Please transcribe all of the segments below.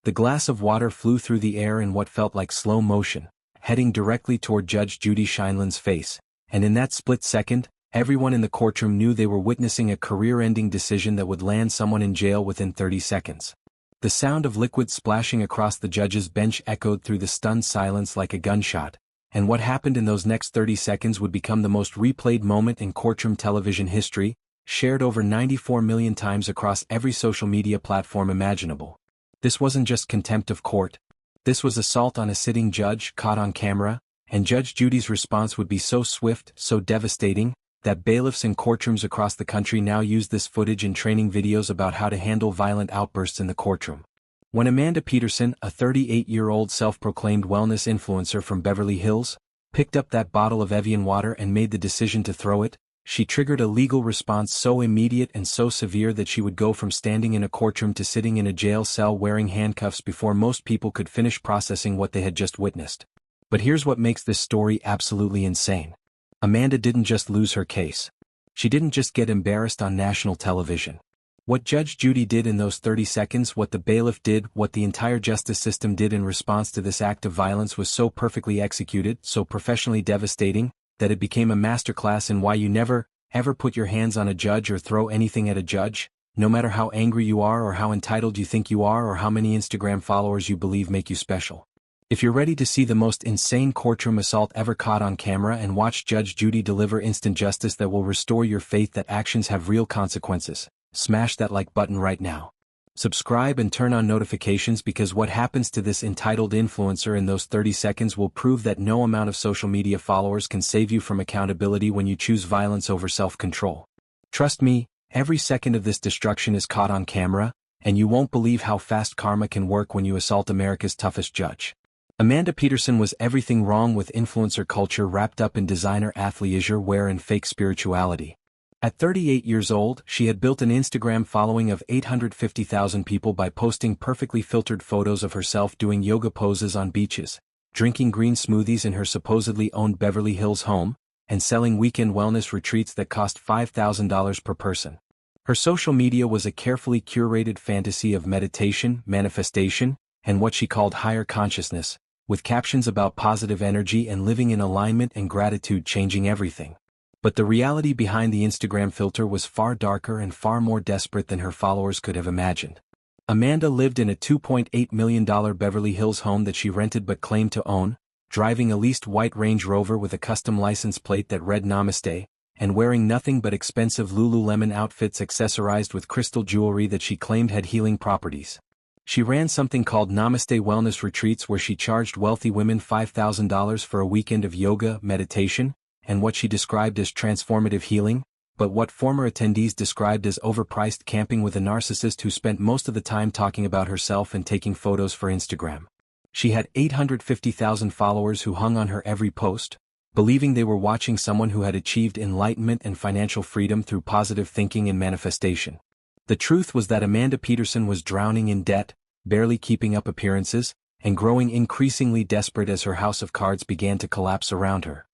The glass of water flew through the air in what felt like slow motion, heading directly toward Judge Judy Scheindlin's face, and in that split second, everyone in the courtroom knew they were witnessing a career-ending decision that would land someone in jail within 30 seconds. The sound of liquid splashing across the judge's bench echoed through the stunned silence like a gunshot, and what happened in those next 30 seconds would become the most replayed moment in courtroom television history, shared over 94 million times across every social media platform imaginable. This wasn't just contempt of court. This was assault on a sitting judge caught on camera, and Judge Judy's response would be so swift, so devastating, that bailiffs in courtrooms across the country now use this footage in training videos about how to handle violent outbursts in the courtroom. When Amanda Peterson, a 38-year-old self-proclaimed wellness influencer from Beverly Hills, picked up that bottle of Evian water and made the decision to throw it, she triggered a legal response so immediate and so severe that she would go from standing in a courtroom to sitting in a jail cell wearing handcuffs before most people could finish processing what they had just witnessed. But here's what makes this story absolutely insane. Amanda didn't just lose her case. She didn't just get embarrassed on national television. What Judge Judy did in those 30 seconds, what the bailiff did, what the entire justice system did in response to this act of violence was so perfectly executed, so professionally devastating, that it became a masterclass in why you never, ever put your hands on a judge or throw anything at a judge, no matter how angry you are or how entitled you think you are or how many Instagram followers you believe make you special. If you're ready to see the most insane courtroom assault ever caught on camera and watch Judge Judy deliver instant justice that will restore your faith that actions have real consequences, smash that like button right now. Subscribe and turn on notifications, because what happens to this entitled influencer in those 30 seconds will prove that no amount of social media followers can save you from accountability when you choose violence over self-control. Trust me, every second of this destruction is caught on camera, and you won't believe how fast karma can work when you assault America's toughest judge. Amanda Peterson was everything wrong with influencer culture wrapped up in designer athleisure wear and fake spirituality. At 38 years old, she had built an Instagram following of 850,000 people by posting perfectly filtered photos of herself doing yoga poses on beaches, drinking green smoothies in her supposedly owned Beverly Hills home, and selling weekend wellness retreats that cost $5,000 per person. Her social media was a carefully curated fantasy of meditation, manifestation, and what she called higher consciousness, with captions about positive energy and living in alignment and gratitude changing everything. But the reality behind the Instagram filter was far darker and far more desperate than her followers could have imagined. Amanda lived in a $2.8 million Beverly Hills home that she rented but claimed to own, driving a leased white Range Rover with a custom license plate that read Namaste, and wearing nothing but expensive Lululemon outfits accessorized with crystal jewelry that she claimed had healing properties. She ran something called Namaste Wellness Retreats, where she charged wealthy women $5,000 for a weekend of yoga, meditation, and what she described as transformative healing, but what former attendees described as overpriced camping with a narcissist who spent most of the time talking about herself and taking photos for Instagram. She had 850,000 followers who hung on her every post, believing they were watching someone who had achieved enlightenment and financial freedom through positive thinking and manifestation. The truth was that Amanda Peterson was drowning in debt, barely keeping up appearances, and growing increasingly desperate as her house of cards began to collapse around her.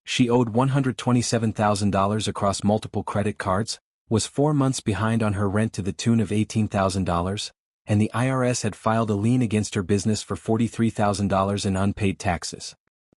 She owed $127,000 across multiple credit cards, was 4 months behind on her rent to the tune of $18,000, and the IRS had filed a lien against her business for $43,000 in unpaid taxes.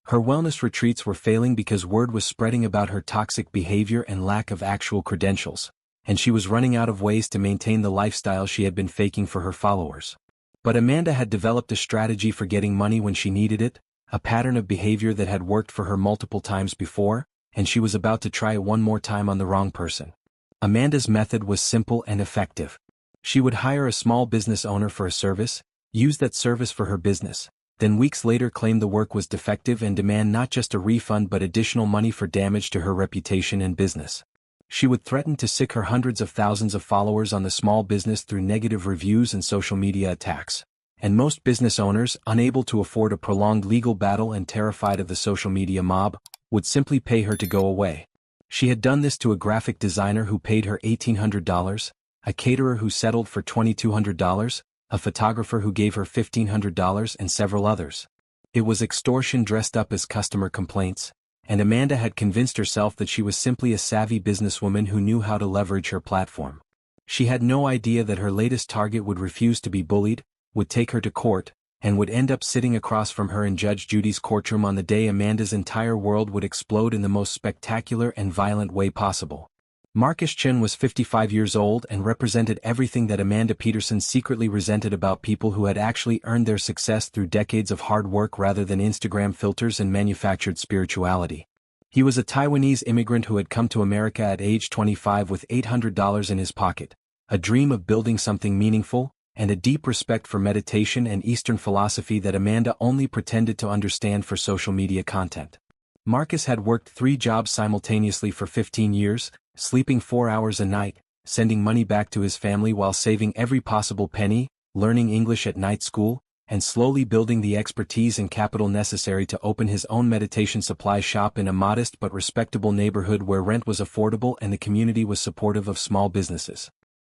Her wellness retreats were failing because word was spreading about her toxic behavior and lack of actual credentials, and she was running out of ways to maintain the lifestyle she had been faking for her followers. But Amanda had developed a strategy for getting money when she needed it, a pattern of behavior that had worked for her multiple times before, and she was about to try it one more time on the wrong person. Amanda's method was simple and effective. She would hire a small business owner for a service, use that service for her business, then weeks later claim the work was defective and demand not just a refund but additional money for damage to her reputation and business. She would threaten to sick her hundreds of thousands of followers on the small business through negative reviews and social media attacks. And most business owners, unable to afford a prolonged legal battle and terrified of the social media mob, would simply pay her to go away. She had done this to a graphic designer who paid her $1,800, a caterer who settled for $2,200, a photographer who gave her $1,500, and several others. It was extortion dressed up as customer complaints, and Amanda had convinced herself that she was simply a savvy businesswoman who knew how to leverage her platform. She had no idea that her latest target would refuse to be bullied, would take her to court, and would end up sitting across from her in Judge Judy's courtroom on the day Amanda's entire world would explode in the most spectacular and violent way possible. Marcus Chen was 55 years old and represented everything that Amanda Peterson secretly resented about people who had actually earned their success through decades of hard work rather than Instagram filters and manufactured spirituality. He was a Taiwanese immigrant who had come to America at age 25 with $800 in his pocket, a dream of building something meaningful, and a deep respect for meditation and Eastern philosophy that Amanda only pretended to understand for social media content. Marcus had worked 3 jobs simultaneously for 15 years, sleeping 4 hours a night, sending money back to his family while saving every possible penny, learning English at night school, and slowly building the expertise and capital necessary to open his own meditation supply shop in a modest but respectable neighborhood where rent was affordable and the community was supportive of small businesses.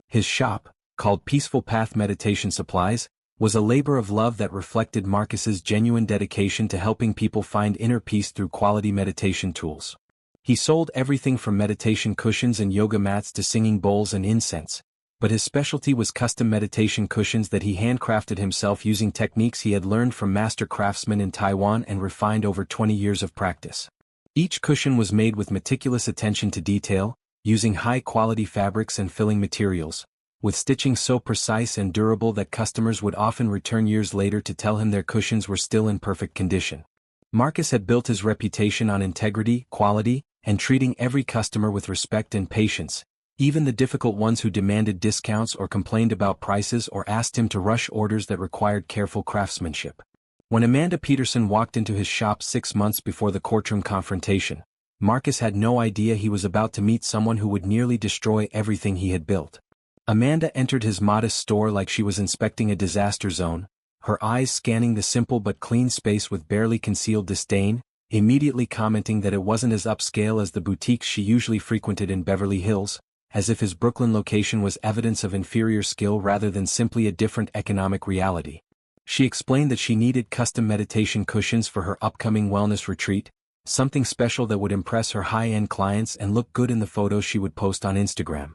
His shop, called Peaceful Path Meditation Supplies, was a labor of love that reflected Marcus's genuine dedication to helping people find inner peace through quality meditation tools. He sold everything from meditation cushions and yoga mats to singing bowls and incense, but his specialty was custom meditation cushions that he handcrafted himself using techniques he had learned from master craftsmen in Taiwan and refined over 20 years of practice. Each cushion was made with meticulous attention to detail, using high-quality fabrics and filling materials, with stitching so precise and durable that customers would often return years later to tell him their cushions were still in perfect condition. Marcus had built his reputation on integrity, quality, and treating every customer with respect and patience, even the difficult ones who demanded discounts or complained about prices or asked him to rush orders that required careful craftsmanship. When Amanda Peterson walked into his shop 6 months before the courtroom confrontation, Marcus had no idea he was about to meet someone who would nearly destroy everything he had built. Amanda entered his modest store like she was inspecting a disaster zone, her eyes scanning the simple but clean space with barely concealed disdain, immediately commenting that it wasn't as upscale as the boutiques she usually frequented in Beverly Hills, as if his Brooklyn location was evidence of inferior skill rather than simply a different economic reality. She explained that she needed custom meditation cushions for her upcoming wellness retreat, something special that would impress her high-end clients and look good in the photos she would post on Instagram.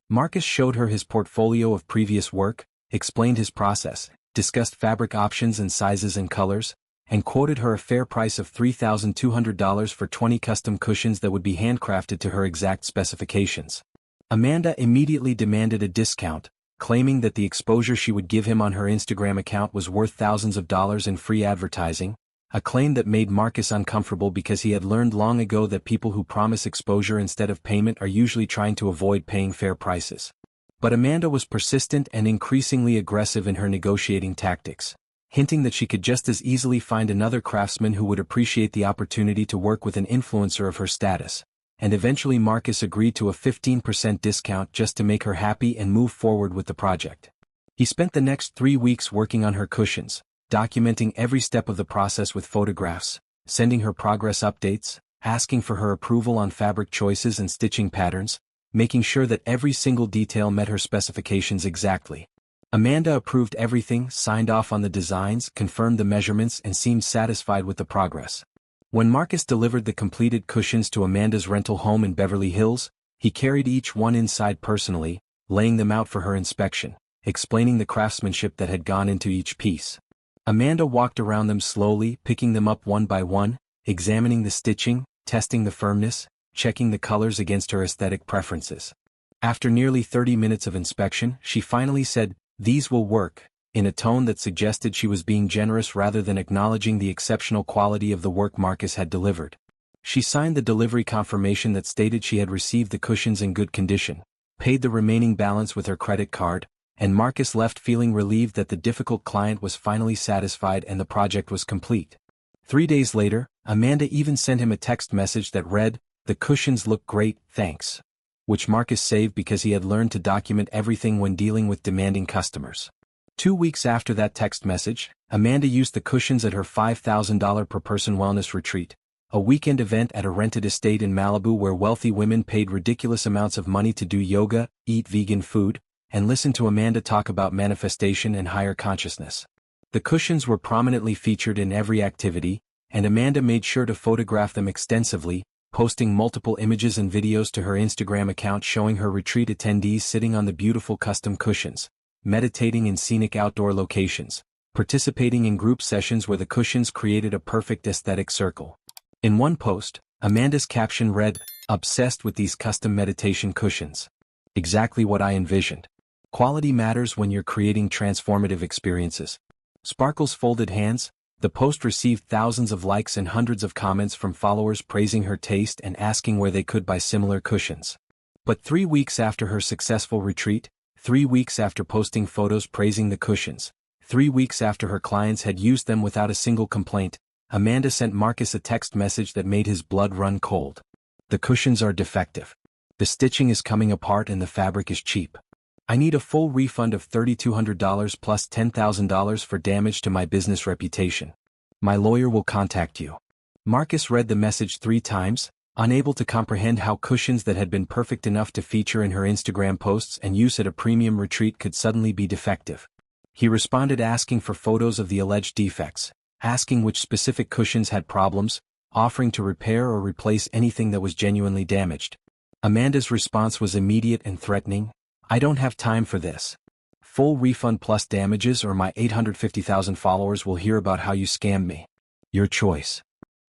Marcus showed her his portfolio of previous work, explained his process, discussed fabric options and sizes and colors, and quoted her a fair price of $3,200 for 20 custom cushions that would be handcrafted to her exact specifications. Amanda immediately demanded a discount, claiming that the exposure she would give him on her Instagram account was worth thousands of dollars in free advertising, a claim that made Marcus uncomfortable because he had learned long ago that people who promise exposure instead of payment are usually trying to avoid paying fair prices. But Amanda was persistent and increasingly aggressive in her negotiating tactics, hinting that she could just as easily find another craftsman who would appreciate the opportunity to work with an influencer of her status. And eventually Marcus agreed to a 15% discount just to make her happy and move forward with the project. He spent the next 3 weeks working on her cushions, documenting every step of the process with photographs, sending her progress updates, asking for her approval on fabric choices and stitching patterns, making sure that every single detail met her specifications exactly. Amanda approved everything, signed off on the designs, confirmed the measurements, and seemed satisfied with the progress. When Marcus delivered the completed cushions to Amanda's rental home in Beverly Hills, he carried each one inside personally, laying them out for her inspection, explaining the craftsmanship that had gone into each piece. Amanda walked around them slowly, picking them up one by one, examining the stitching, testing the firmness, checking the colors against her aesthetic preferences. After nearly 30 minutes of inspection, she finally said, "These will work," in a tone that suggested she was being generous rather than acknowledging the exceptional quality of the work Marcus had delivered. She signed the delivery confirmation that stated she had received the cushions in good condition, paid the remaining balance with her credit card, and Marcus left feeling relieved that the difficult client was finally satisfied and the project was complete. 3 days later, Amanda even sent him a text message that read, "The cushions look great, thanks," which Marcus saved because he had learned to document everything when dealing with demanding customers. 2 weeks after that text message, Amanda used the cushions at her $5,000 per person wellness retreat, a weekend event at a rented estate in Malibu where wealthy women paid ridiculous amounts of money to do yoga, eat vegan food, and listen to Amanda talk about manifestation and higher consciousness. The cushions were prominently featured in every activity, and Amanda made sure to photograph them extensively, posting multiple images and videos to her Instagram account showing her retreat attendees sitting on the beautiful custom cushions, meditating in scenic outdoor locations, participating in group sessions where the cushions created a perfect aesthetic circle. In one post, Amanda's caption read, "Obsessed with these custom meditation cushions. Exactly what I envisioned. Quality matters when you're creating transformative experiences." Sparkles folded hands. The post received thousands of likes and hundreds of comments from followers praising her taste and asking where they could buy similar cushions. But 3 weeks after her successful retreat, 3 weeks after posting photos praising the cushions, 3 weeks after her clients had used them without a single complaint, Amanda sent Marcus a text message that made his blood run cold. "The cushions are defective. The stitching is coming apart and the fabric is cheap. I need a full refund of $3,200 plus $10,000 for damage to my business reputation. My lawyer will contact you." Marcus read the message 3 times, unable to comprehend how cushions that had been perfect enough to feature in her Instagram posts and use at a premium retreat could suddenly be defective. He responded asking for photos of the alleged defects, asking which specific cushions had problems, offering to repair or replace anything that was genuinely damaged. Amanda's response was immediate and threatening. "I don't have time for this. Full refund plus damages or my 850,000 followers will hear about how you scammed me. Your choice."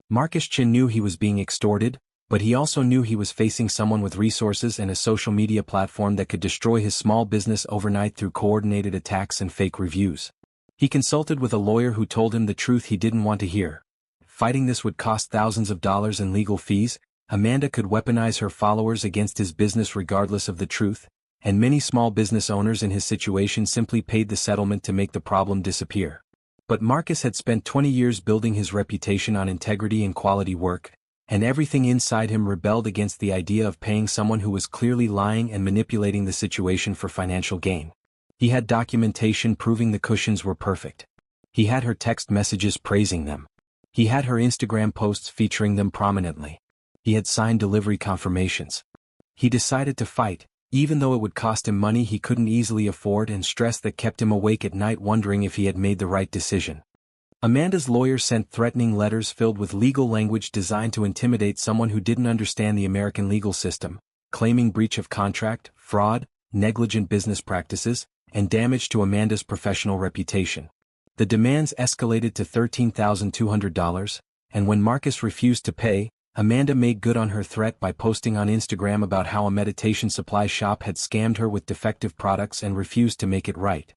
Marcus Chin knew he was being extorted, but he also knew he was facing someone with resources and a social media platform that could destroy his small business overnight through coordinated attacks and fake reviews. He consulted with a lawyer who told him the truth he didn't want to hear. Fighting this would cost thousands of dollars in legal fees. Amanda could weaponize her followers against his business regardless of the truth, and many small business owners in his situation simply paid the settlement to make the problem disappear. But Marcus had spent 20 years building his reputation on integrity and quality work, and everything inside him rebelled against the idea of paying someone who was clearly lying and manipulating the situation for financial gain. He had documentation proving the cushions were perfect. He had her text messages praising them. He had her Instagram posts featuring them prominently. He had signed delivery confirmations. He decided to fight, even though it would cost him money he couldn't easily afford and stress that kept him awake at night wondering if he had made the right decision. Amanda's lawyer sent threatening letters filled with legal language designed to intimidate someone who didn't understand the American legal system, claiming breach of contract, fraud, negligent business practices, and damage to Amanda's professional reputation. The demands escalated to $13,200, and when Marcus refused to pay, Amanda made good on her threat by posting on Instagram about how a meditation supply shop had scammed her with defective products and refused to make it right.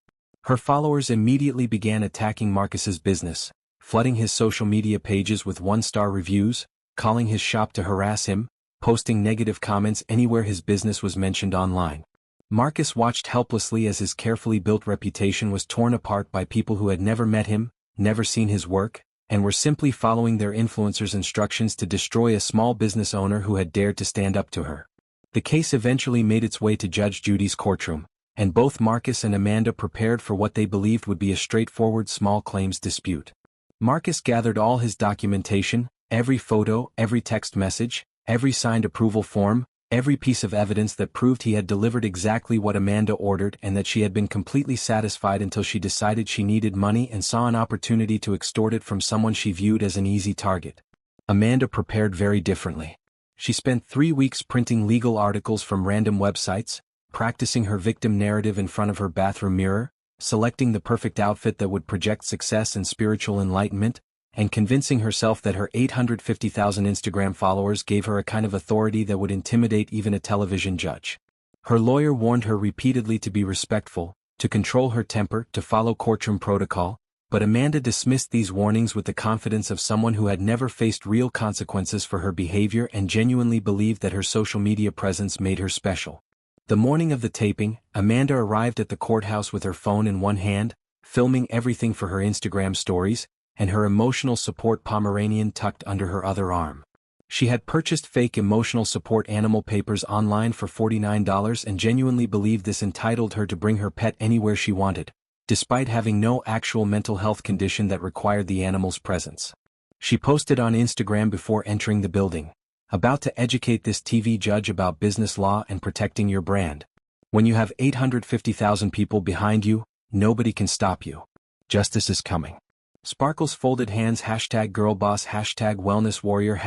Her followers immediately began attacking Marcus's business, flooding his social media pages with 1-star reviews, calling his shop to harass him, posting negative comments anywhere his business was mentioned online. Marcus watched helplessly as his carefully built reputation was torn apart by people who had never met him, never seen his work, and were simply following their influencers' instructions to destroy a small business owner who had dared to stand up to her. The case eventually made its way to Judge Judy's courtroom, and both Marcus and Amanda prepared for what they believed would be a straightforward small claims dispute. Marcus gathered all his documentation, every photo, every text message, every signed approval form, every piece of evidence that proved he had delivered exactly what Amanda ordered and that she had been completely satisfied until she decided she needed money and saw an opportunity to extort it from someone she viewed as an easy target. Amanda prepared very differently. She spent 3 weeks printing legal articles from random websites, practicing her victim narrative in front of her bathroom mirror, selecting the perfect outfit that would project success and spiritual enlightenment, and convincing herself that her 850,000 Instagram followers gave her a kind of authority that would intimidate even a television judge. Her lawyer warned her repeatedly to be respectful, to control her temper, to follow courtroom protocol, but Amanda dismissed these warnings with the confidence of someone who had never faced real consequences for her behavior and genuinely believed that her social media presence made her special. The morning of the taping, Amanda arrived at the courthouse with her phone in one hand, filming everything for her Instagram stories, and her emotional support Pomeranian tucked under her other arm. She had purchased fake emotional support animal papers online for $49 and genuinely believed this entitled her to bring her pet anywhere she wanted, despite having no actual mental health condition that required the animal's presence. She posted on Instagram before entering the building, "About to educate this TV judge about business law and protecting your brand. When you have 850,000 people behind you, nobody can stop you. Justice is coming." Sparkles folded hands #girlboss #wellnesswarrior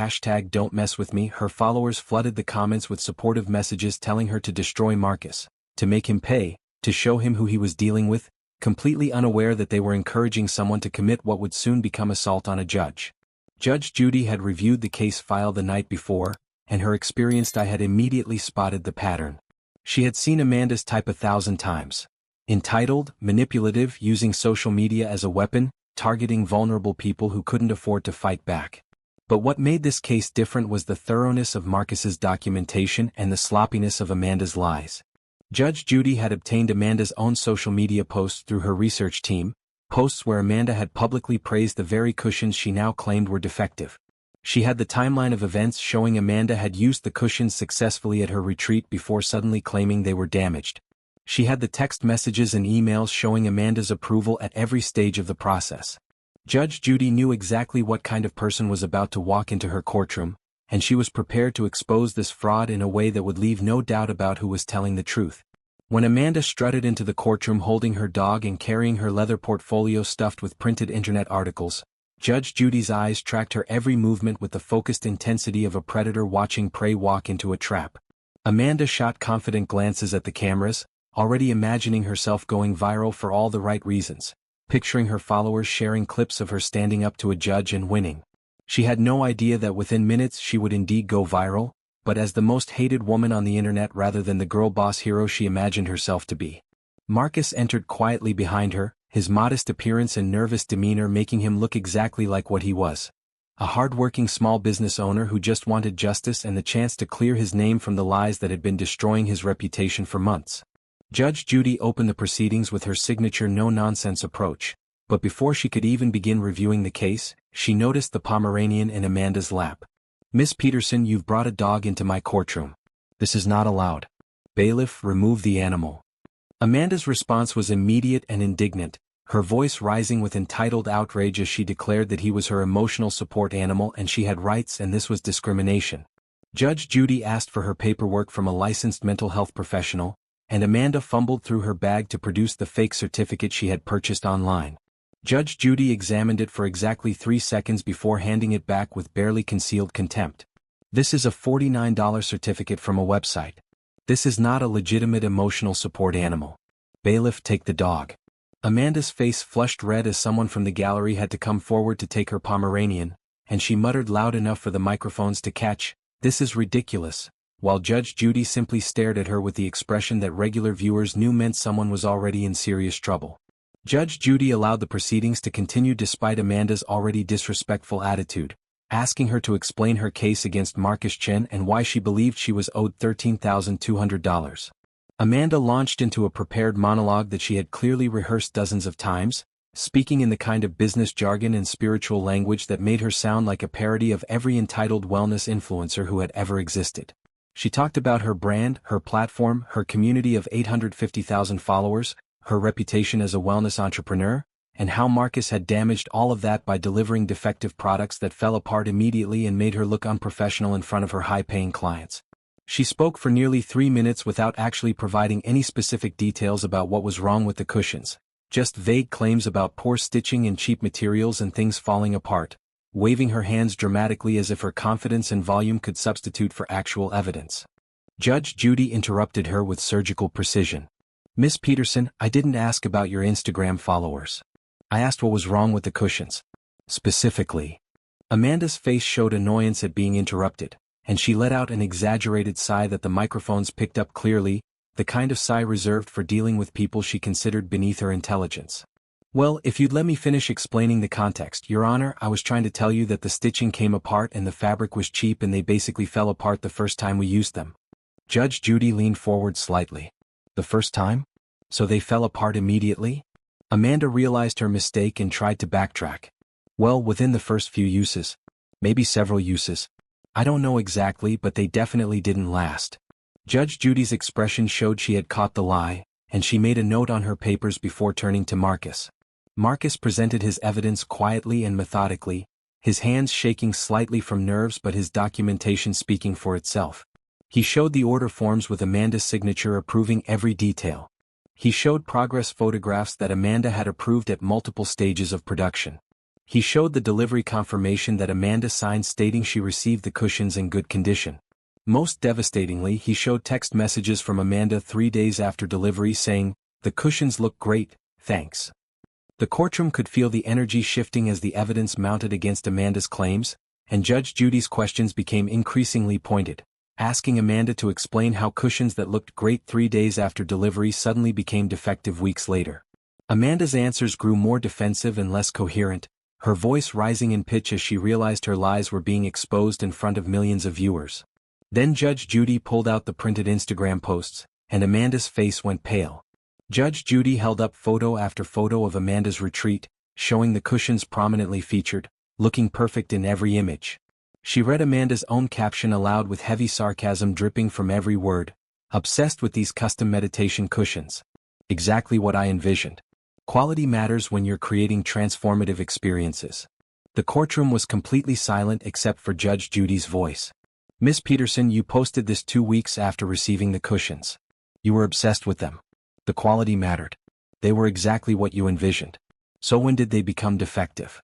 #don'tmesswithme. Her followers flooded the comments with supportive messages telling her to destroy Marcus, to make him pay, to show him who he was dealing with, completely unaware that they were encouraging someone to commit what would soon become assault on a judge. Judge Judy had reviewed the case file the night before, and her experienced eye had immediately spotted the pattern. She had seen Amanda's type 1,000 times. Entitled, manipulative, using social media as a weapon, targeting vulnerable people who couldn't afford to fight back. But what made this case different was the thoroughness of Marcus's documentation and the sloppiness of Amanda's lies. Judge Judy had obtained Amanda's own social media posts through her research team, posts where Amanda had publicly praised the very cushions she now claimed were defective. She had the timeline of events showing Amanda had used the cushions successfully at her retreat before suddenly claiming they were damaged. She had the text messages and emails showing Amanda's approval at every stage of the process. Judge Judy knew exactly what kind of person was about to walk into her courtroom, and she was prepared to expose this fraud in a way that would leave no doubt about who was telling the truth. When Amanda strutted into the courtroom holding her dog and carrying her leather portfolio stuffed with printed internet articles, Judge Judy's eyes tracked her every movement with the focused intensity of a predator watching prey walk into a trap. Amanda shot confident glances at the cameras, already imagining herself going viral for all the right reasons, picturing her followers sharing clips of her standing up to a judge and winning. She had no idea that within minutes she would indeed go viral, but as the most hated woman on the internet rather than the girl boss hero she imagined herself to be. Marcus entered quietly behind her, his modest appearance and nervous demeanor making him look exactly like what he was. A hard-working small business owner who just wanted justice and the chance to clear his name from the lies that had been destroying his reputation for months. Judge Judy opened the proceedings with her signature no-nonsense approach, but before she could even begin reviewing the case, she noticed the Pomeranian in Amanda's lap. "Miss Peterson, you've brought a dog into my courtroom. This is not allowed. Bailiff, remove the animal." Amanda's response was immediate and indignant, her voice rising with entitled outrage as she declared that he was her emotional support animal and she had rights and this was discrimination. Judge Judy asked for her paperwork from a licensed mental health professional, and Amanda fumbled through her bag to produce the fake certificate she had purchased online. Judge Judy examined it for exactly 3 seconds before handing it back with barely concealed contempt. "This is a $49 certificate from a website. This is not a legitimate emotional support animal. Bailiff, take the dog." Amanda's face flushed red as someone from the gallery had to come forward to take her Pomeranian, and she muttered loud enough for the microphones to catch, "This is ridiculous," while Judge Judy simply stared at her with the expression that regular viewers knew meant someone was already in serious trouble. Judge Judy allowed the proceedings to continue despite Amanda's already disrespectful attitude, asking her to explain her case against Marcus Chen and why she believed she was owed $13,200. Amanda launched into a prepared monologue that she had clearly rehearsed dozens of times, speaking in the kind of business jargon and spiritual language that made her sound like a parody of every entitled wellness influencer who had ever existed. She talked about her brand, her platform, her community of 850,000 followers, her reputation as a wellness entrepreneur, and how Marcus had damaged all of that by delivering defective products that fell apart immediately and made her look unprofessional in front of her high-paying clients. She spoke for nearly 3 minutes without actually providing any specific details about what was wrong with the cushions, just vague claims about poor stitching and cheap materials and things falling apart, waving her hands dramatically as if her confidence and volume could substitute for actual evidence. Judge Judy interrupted her with surgical precision. "Miss Peterson, I didn't ask about your Instagram followers. I asked what was wrong with the cushions. Specifically." Amanda's face showed annoyance at being interrupted, and she let out an exaggerated sigh that the microphones picked up clearly, the kind of sigh reserved for dealing with people she considered beneath her intelligence. "Well, if you'd let me finish explaining the context, Your Honor, I was trying to tell you that the stitching came apart and the fabric was cheap and they basically fell apart the first time we used them." Judge Judy leaned forward slightly. "The first time? So they fell apart immediately?" Amanda realized her mistake and tried to backtrack. "Well, within the first few uses. Maybe several uses. I don't know exactly, but they definitely didn't last." Judge Judy's expression showed she had caught the lie, and she made a note on her papers before turning to Marcus. Marcus presented his evidence quietly and methodically, his hands shaking slightly from nerves but his documentation speaking for itself. He showed the order forms with Amanda's signature approving every detail. He showed progress photographs that Amanda had approved at multiple stages of production. He showed the delivery confirmation that Amanda signed stating she received the cushions in good condition. Most devastatingly, he showed text messages from Amanda 3 days after delivery saying, "The cushions look great, thanks." The courtroom could feel the energy shifting as the evidence mounted against Amanda's claims, and Judge Judy's questions became increasingly pointed, asking Amanda to explain how cushions that looked great 3 days after delivery suddenly became defective weeks later. Amanda's answers grew more defensive and less coherent, her voice rising in pitch as she realized her lies were being exposed in front of millions of viewers. Then Judge Judy pulled out the printed Instagram posts, and Amanda's face went pale. Judge Judy held up photo after photo of Amanda's retreat, showing the cushions prominently featured, looking perfect in every image. She read Amanda's own caption aloud with heavy sarcasm dripping from every word. "Obsessed with these custom meditation cushions. Exactly what I envisioned. Quality matters when you're creating transformative experiences." The courtroom was completely silent except for Judge Judy's voice. "Miss Peterson, you posted this 2 weeks after receiving the cushions. You were obsessed with them. The quality mattered. They were exactly what you envisioned. So when did they become defective?"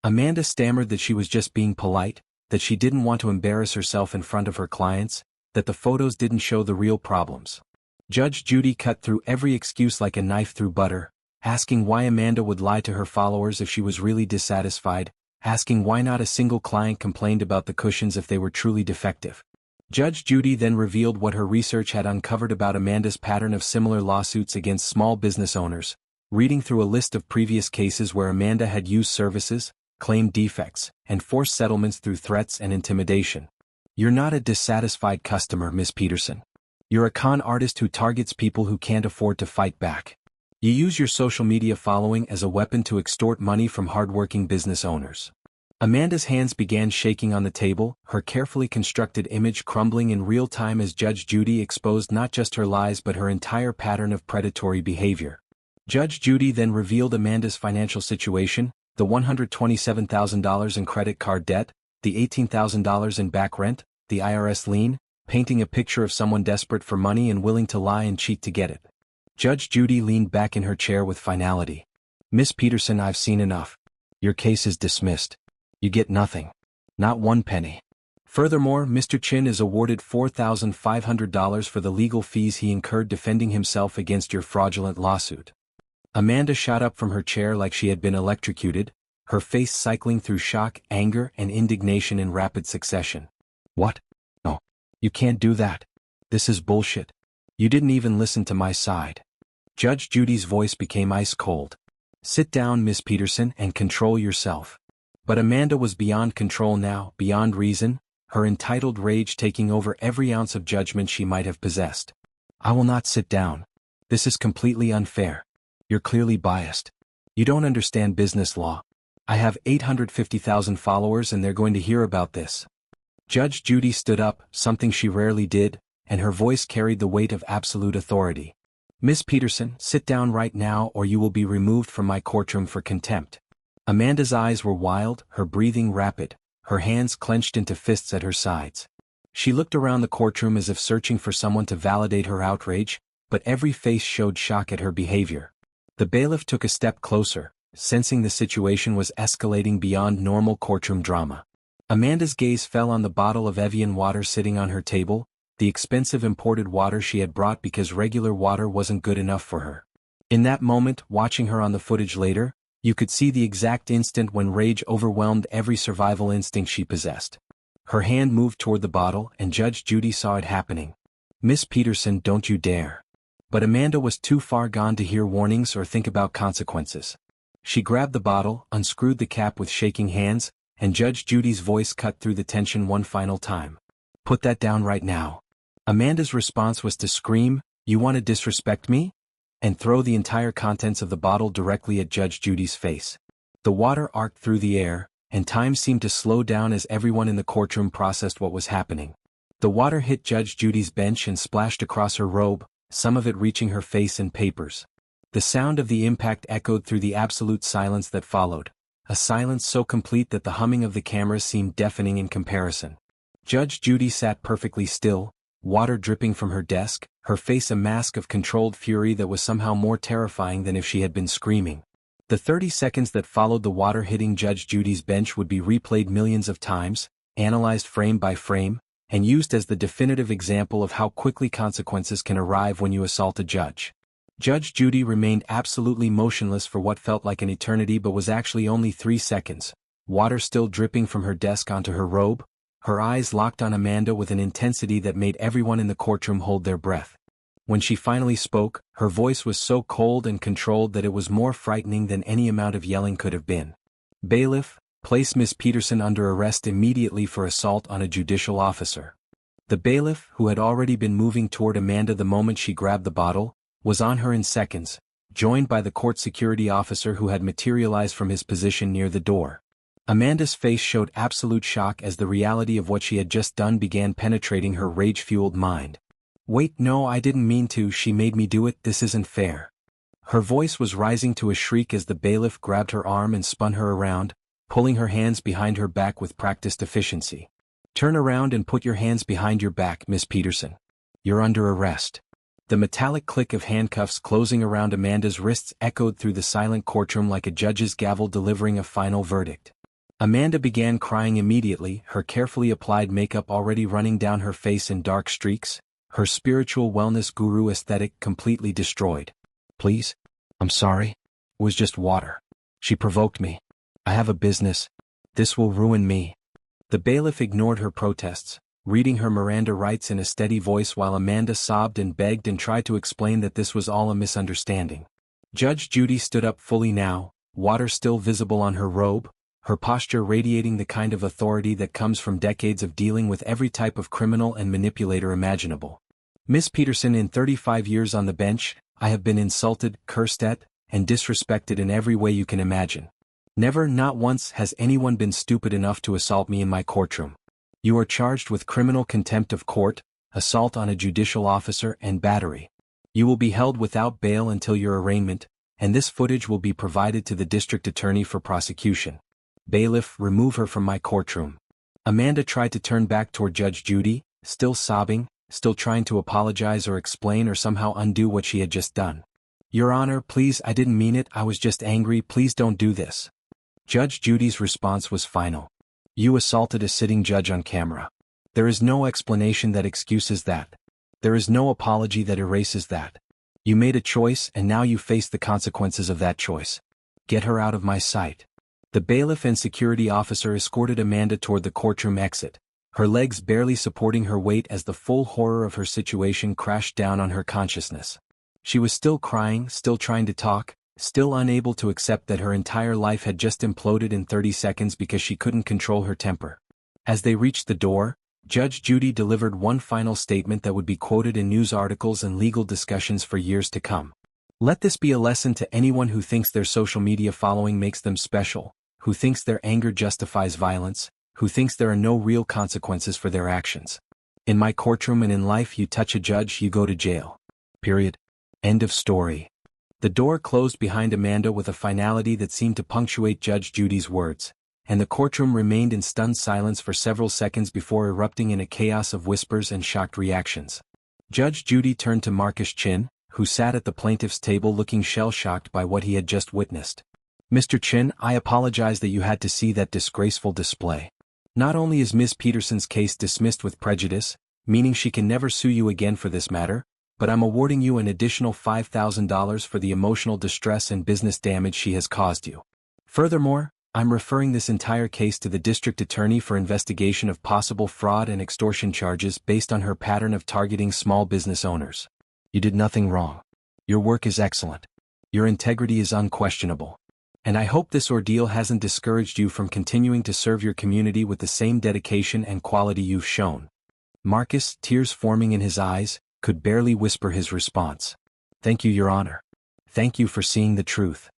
Amanda stammered that she was just being polite, that she didn't want to embarrass herself in front of her clients, that the photos didn't show the real problems. Judge Judy cut through every excuse like a knife through butter, asking why Amanda would lie to her followers if she was really dissatisfied, asking why not a single client complained about the cushions if they were truly defective. Judge Judy then revealed what her research had uncovered about Amanda's pattern of similar lawsuits against small business owners, reading through a list of previous cases where Amanda had used services, claimed defects, and forced settlements through threats and intimidation. "You're not a dissatisfied customer, Miss Peterson. You're a con artist who targets people who can't afford to fight back. You use your social media following as a weapon to extort money from hardworking business owners." Amanda's hands began shaking on the table, her carefully constructed image crumbling in real time as Judge Judy exposed not just her lies but her entire pattern of predatory behavior. Judge Judy then revealed Amanda's financial situation, the $127,000 in credit card debt, the $18,000 in back rent, the IRS lien, painting a picture of someone desperate for money and willing to lie and cheat to get it. Judge Judy leaned back in her chair with finality. "Miss Peterson, I've seen enough. Your case is dismissed. You get nothing. Not one penny. Furthermore, Mr. Chin is awarded $4,500 for the legal fees he incurred defending himself against your fraudulent lawsuit." Amanda shot up from her chair like she had been electrocuted, her face cycling through shock, anger, and indignation in rapid succession. "What? No. You can't do that. This is bullshit. You didn't even listen to my side." Judge Judy's voice became ice cold. "Sit down, Miss Peterson, and control yourself." But Amanda was beyond control now, beyond reason, her entitled rage taking over every ounce of judgment she might have possessed. "I will not sit down. This is completely unfair. You're clearly biased. You don't understand business law. I have 850,000 followers and they're going to hear about this." Judge Judy stood up, something she rarely did, and her voice carried the weight of absolute authority. "Miss Peterson, sit down right now or you will be removed from my courtroom for contempt." Amanda's eyes were wild, her breathing rapid, her hands clenched into fists at her sides. She looked around the courtroom as if searching for someone to validate her outrage, but every face showed shock at her behavior. The bailiff took a step closer, sensing the situation was escalating beyond normal courtroom drama. Amanda's gaze fell on the bottle of Evian water sitting on her table, the expensive imported water she had brought because regular water wasn't good enough for her. In that moment, watching her on the footage later, you could see the exact instant when rage overwhelmed every survival instinct she possessed. Her hand moved toward the bottle and Judge Judy saw it happening. "Miss Peterson, don't you dare." But Amanda was too far gone to hear warnings or think about consequences. She grabbed the bottle, unscrewed the cap with shaking hands, and Judge Judy's voice cut through the tension one final time. "Put that down right now." Amanda's response was to scream, "You want to disrespect me?" and throw the entire contents of the bottle directly at Judge Judy's face. The water arced through the air, and time seemed to slow down as everyone in the courtroom processed what was happening. The water hit Judge Judy's bench and splashed across her robe, some of it reaching her face and papers. The sound of the impact echoed through the absolute silence that followed, a silence so complete that the humming of the cameras seemed deafening in comparison. Judge Judy sat perfectly still, water dripping from her desk, her face a mask of controlled fury that was somehow more terrifying than if she had been screaming. The 30 seconds that followed the water hitting Judge Judy's bench would be replayed millions of times, analyzed frame by frame, and used as the definitive example of how quickly consequences can arrive when you assault a judge. Judge Judy remained absolutely motionless for what felt like an eternity but was actually only 3 seconds, water still dripping from her desk onto her robe, her eyes locked on Amanda with an intensity that made everyone in the courtroom hold their breath. When she finally spoke, her voice was so cold and controlled that it was more frightening than any amount of yelling could have been. "Bailiff, place Miss Peterson under arrest immediately for assault on a judicial officer." The bailiff, who had already been moving toward Amanda the moment she grabbed the bottle, was on her in seconds, joined by the court security officer who had materialized from his position near the door. Amanda's face showed absolute shock as the reality of what she had just done began penetrating her rage-fueled mind. "Wait, no, I didn't mean to, she made me do it, this isn't fair." Her voice was rising to a shriek as the bailiff grabbed her arm and spun her around, pulling her hands behind her back with practiced efficiency. "Turn around and put your hands behind your back, Miss Peterson. You're under arrest." The metallic click of handcuffs closing around Amanda's wrists echoed through the silent courtroom like a judge's gavel delivering a final verdict. Amanda began crying immediately, her carefully applied makeup already running down her face in dark streaks, her spiritual wellness guru aesthetic completely destroyed. "Please? I'm sorry. It was just water. She provoked me. I have a business. This will ruin me." The bailiff ignored her protests, reading her Miranda rights in a steady voice while Amanda sobbed and begged and tried to explain that this was all a misunderstanding. Judge Judy stood up fully now, water still visible on her robe, her posture radiating the kind of authority that comes from decades of dealing with every type of criminal and manipulator imaginable. "Miss Peterson, in 35 years on the bench, I have been insulted, cursed at, and disrespected in every way you can imagine. Never, not once, has anyone been stupid enough to assault me in my courtroom. You are charged with criminal contempt of court, assault on a judicial officer, and battery. You will be held without bail until your arraignment, and this footage will be provided to the district attorney for prosecution. Bailiff, remove her from my courtroom." Amanda tried to turn back toward Judge Judy, still sobbing, still trying to apologize or explain or somehow undo what she had just done. "Your Honor, please, I didn't mean it, I was just angry, please don't do this." Judge Judy's response was final. "You assaulted a sitting judge on camera. There is no explanation that excuses that. There is no apology that erases that. You made a choice and now you face the consequences of that choice. Get her out of my sight." The bailiff and security officer escorted Amanda toward the courtroom exit, her legs barely supporting her weight as the full horror of her situation crashed down on her consciousness. She was still crying, still trying to talk, still unable to accept that her entire life had just imploded in 30 seconds because she couldn't control her temper. As they reached the door, Judge Judy delivered one final statement that would be quoted in news articles and legal discussions for years to come. "Let this be a lesson to anyone who thinks their social media following makes them special, who thinks their anger justifies violence, who thinks there are no real consequences for their actions. In my courtroom and in life, you touch a judge, you go to jail. Period. End of story." The door closed behind Amanda with a finality that seemed to punctuate Judge Judy's words, and the courtroom remained in stunned silence for several seconds before erupting in a chaos of whispers and shocked reactions. Judge Judy turned to Marcus Chin, who sat at the plaintiff's table looking shell-shocked by what he had just witnessed. "Mr. Chin, I apologize that you had to see that disgraceful display. Not only is Miss Peterson's case dismissed with prejudice, meaning she can never sue you again for this matter, but I'm awarding you an additional $5,000 for the emotional distress and business damage she has caused you. Furthermore, I'm referring this entire case to the district attorney for investigation of possible fraud and extortion charges based on her pattern of targeting small business owners. You did nothing wrong. Your work is excellent. Your integrity is unquestionable. And I hope this ordeal hasn't discouraged you from continuing to serve your community with the same dedication and quality you've shown." Marcus, tears forming in his eyes, could barely whisper his response. "Thank you, Your Honor. Thank you for seeing the truth."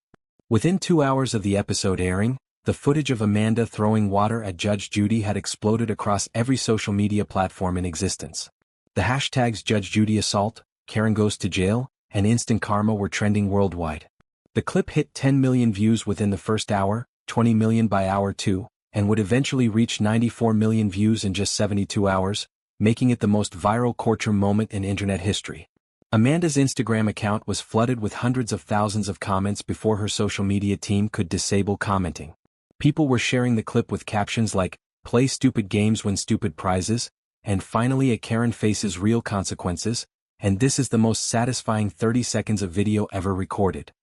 Within 2 hours of the episode airing, the footage of Amanda throwing water at Judge Judy had exploded across every social media platform in existence. The hashtags Judge Judy assault, Karen goes to jail, and instant karma were trending worldwide. The clip hit 10 million views within the first hour, 20 million by hour 2, and would eventually reach 94 million views in just 72 hours, making it the most viral courtroom moment in internet history. Amanda's Instagram account was flooded with hundreds of thousands of comments before her social media team could disable commenting. People were sharing the clip with captions like, "Play stupid games, win stupid prizes," and "Finally a Karen faces real consequences," and this is the most satisfying 30 seconds of video ever recorded.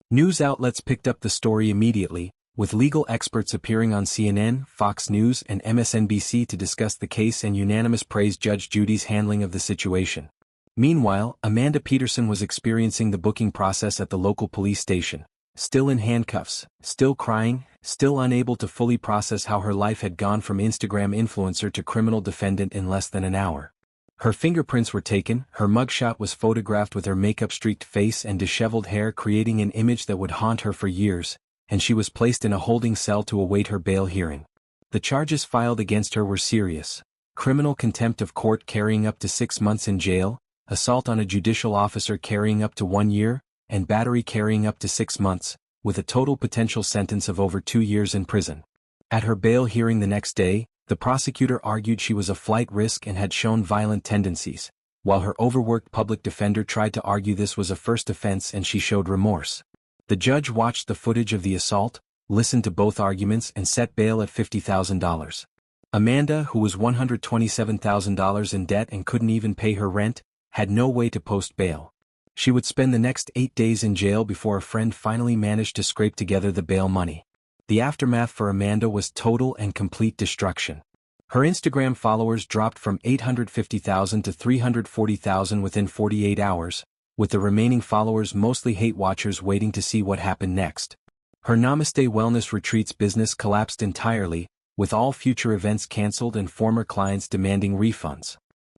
News outlets picked up the story immediately, with legal experts appearing on CNN, Fox News, and MSNBC to discuss the case and unanimous praise Judge Judy's handling of the situation. Meanwhile, Amanda Peterson was experiencing the booking process at the local police station, still in handcuffs, still crying, still unable to fully process how her life had gone from Instagram influencer to criminal defendant in less than an hour. Her fingerprints were taken, her mugshot was photographed with her makeup-streaked face and disheveled hair, creating an image that would haunt her for years, and she was placed in a holding cell to await her bail hearing. The charges filed against her were serious: criminal contempt of court carrying up to 6 months in jail, assault on a judicial officer carrying up to 1 year, and battery carrying up to 6 months, with a total potential sentence of over 2 years in prison. At her bail hearing the next day, the prosecutor argued she was a flight risk and had shown violent tendencies, while her overworked public defender tried to argue this was a first offense and she showed remorse. The judge watched the footage of the assault, listened to both arguments, and set bail at $50,000. Amanda, who was $127,000 in debt and couldn't even pay her rent, had no way to post bail. She would spend the next 8 days in jail before a friend finally managed to scrape together the bail money. The aftermath for Amanda was total and complete destruction. Her Instagram followers dropped from 850,000 to 340,000 within 48 hours, with the remaining followers mostly hate watchers waiting to see what happened next. Her Namaste Wellness Retreats business collapsed entirely, with all future events canceled and former clients demanding refunds.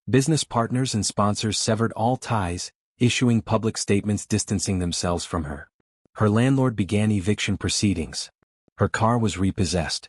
Business partners and sponsors severed all ties, issuing public statements distancing themselves from her. Her landlord began eviction proceedings. Her car was repossessed.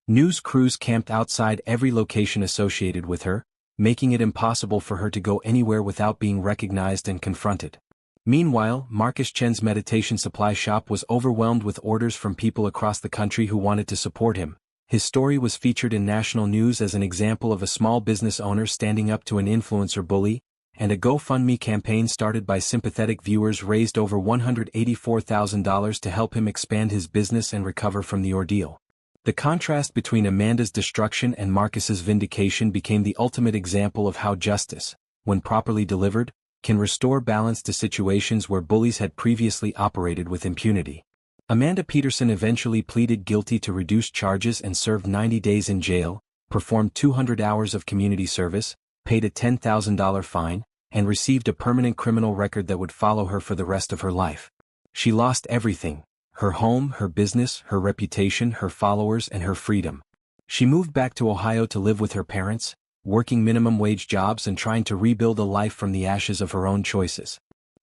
News crews camped outside every location associated with her, making it impossible for her to go anywhere without being recognized and confronted. Meanwhile, Marcus Chen's meditation supply shop was overwhelmed with orders from people across the country who wanted to support him. His story was featured in national news as an example of a small business owner standing up to an influencer bully, and a GoFundMe campaign started by sympathetic viewers raised over $184,000 to help him expand his business and recover from the ordeal. The contrast between Amanda's destruction and Marcus's vindication became the ultimate example of how justice, when properly delivered, can restore balance to situations where bullies had previously operated with impunity. Amanda Peterson eventually pleaded guilty to reduced charges and served 90 days in jail, performed 200 hours of community service, paid a $10,000 fine, and received a permanent criminal record that would follow her for the rest of her life. She lost everything: her home, her business, her reputation, her followers, and her freedom. She moved back to Ohio to live with her parents, working minimum wage jobs and trying to rebuild a life from the ashes of her own choices.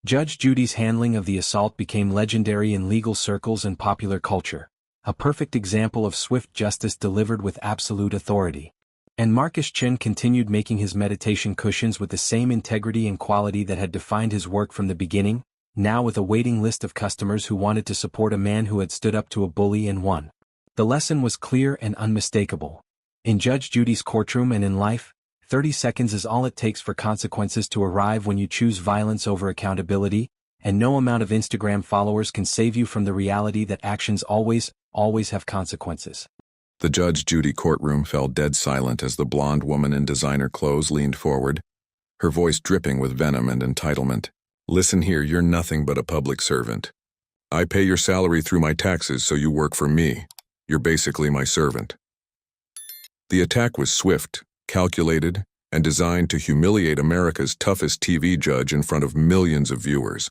Judge Judy's handling of the assault became legendary in legal circles and popular culture, a perfect example of swift justice delivered with absolute authority. And Marcus Chen continued making his meditation cushions with the same integrity and quality that had defined his work from the beginning, now with a waiting list of customers who wanted to support a man who had stood up to a bully and won. The lesson was clear and unmistakable. In Judge Judy's courtroom and in life, 30 seconds is all it takes for consequences to arrive when you choose violence over accountability, and no amount of Instagram followers can save you from the reality that actions always have consequences. The Judge Judy courtroom fell dead silent as the blonde woman in designer clothes leaned forward, her voice dripping with venom and entitlement. "Listen here, you're nothing but a public servant. I pay your salary through my taxes, so you work for me. You're basically my servant." The attack was swift, calculated, and designed to humiliate America's toughest TV judge in front of millions of viewers.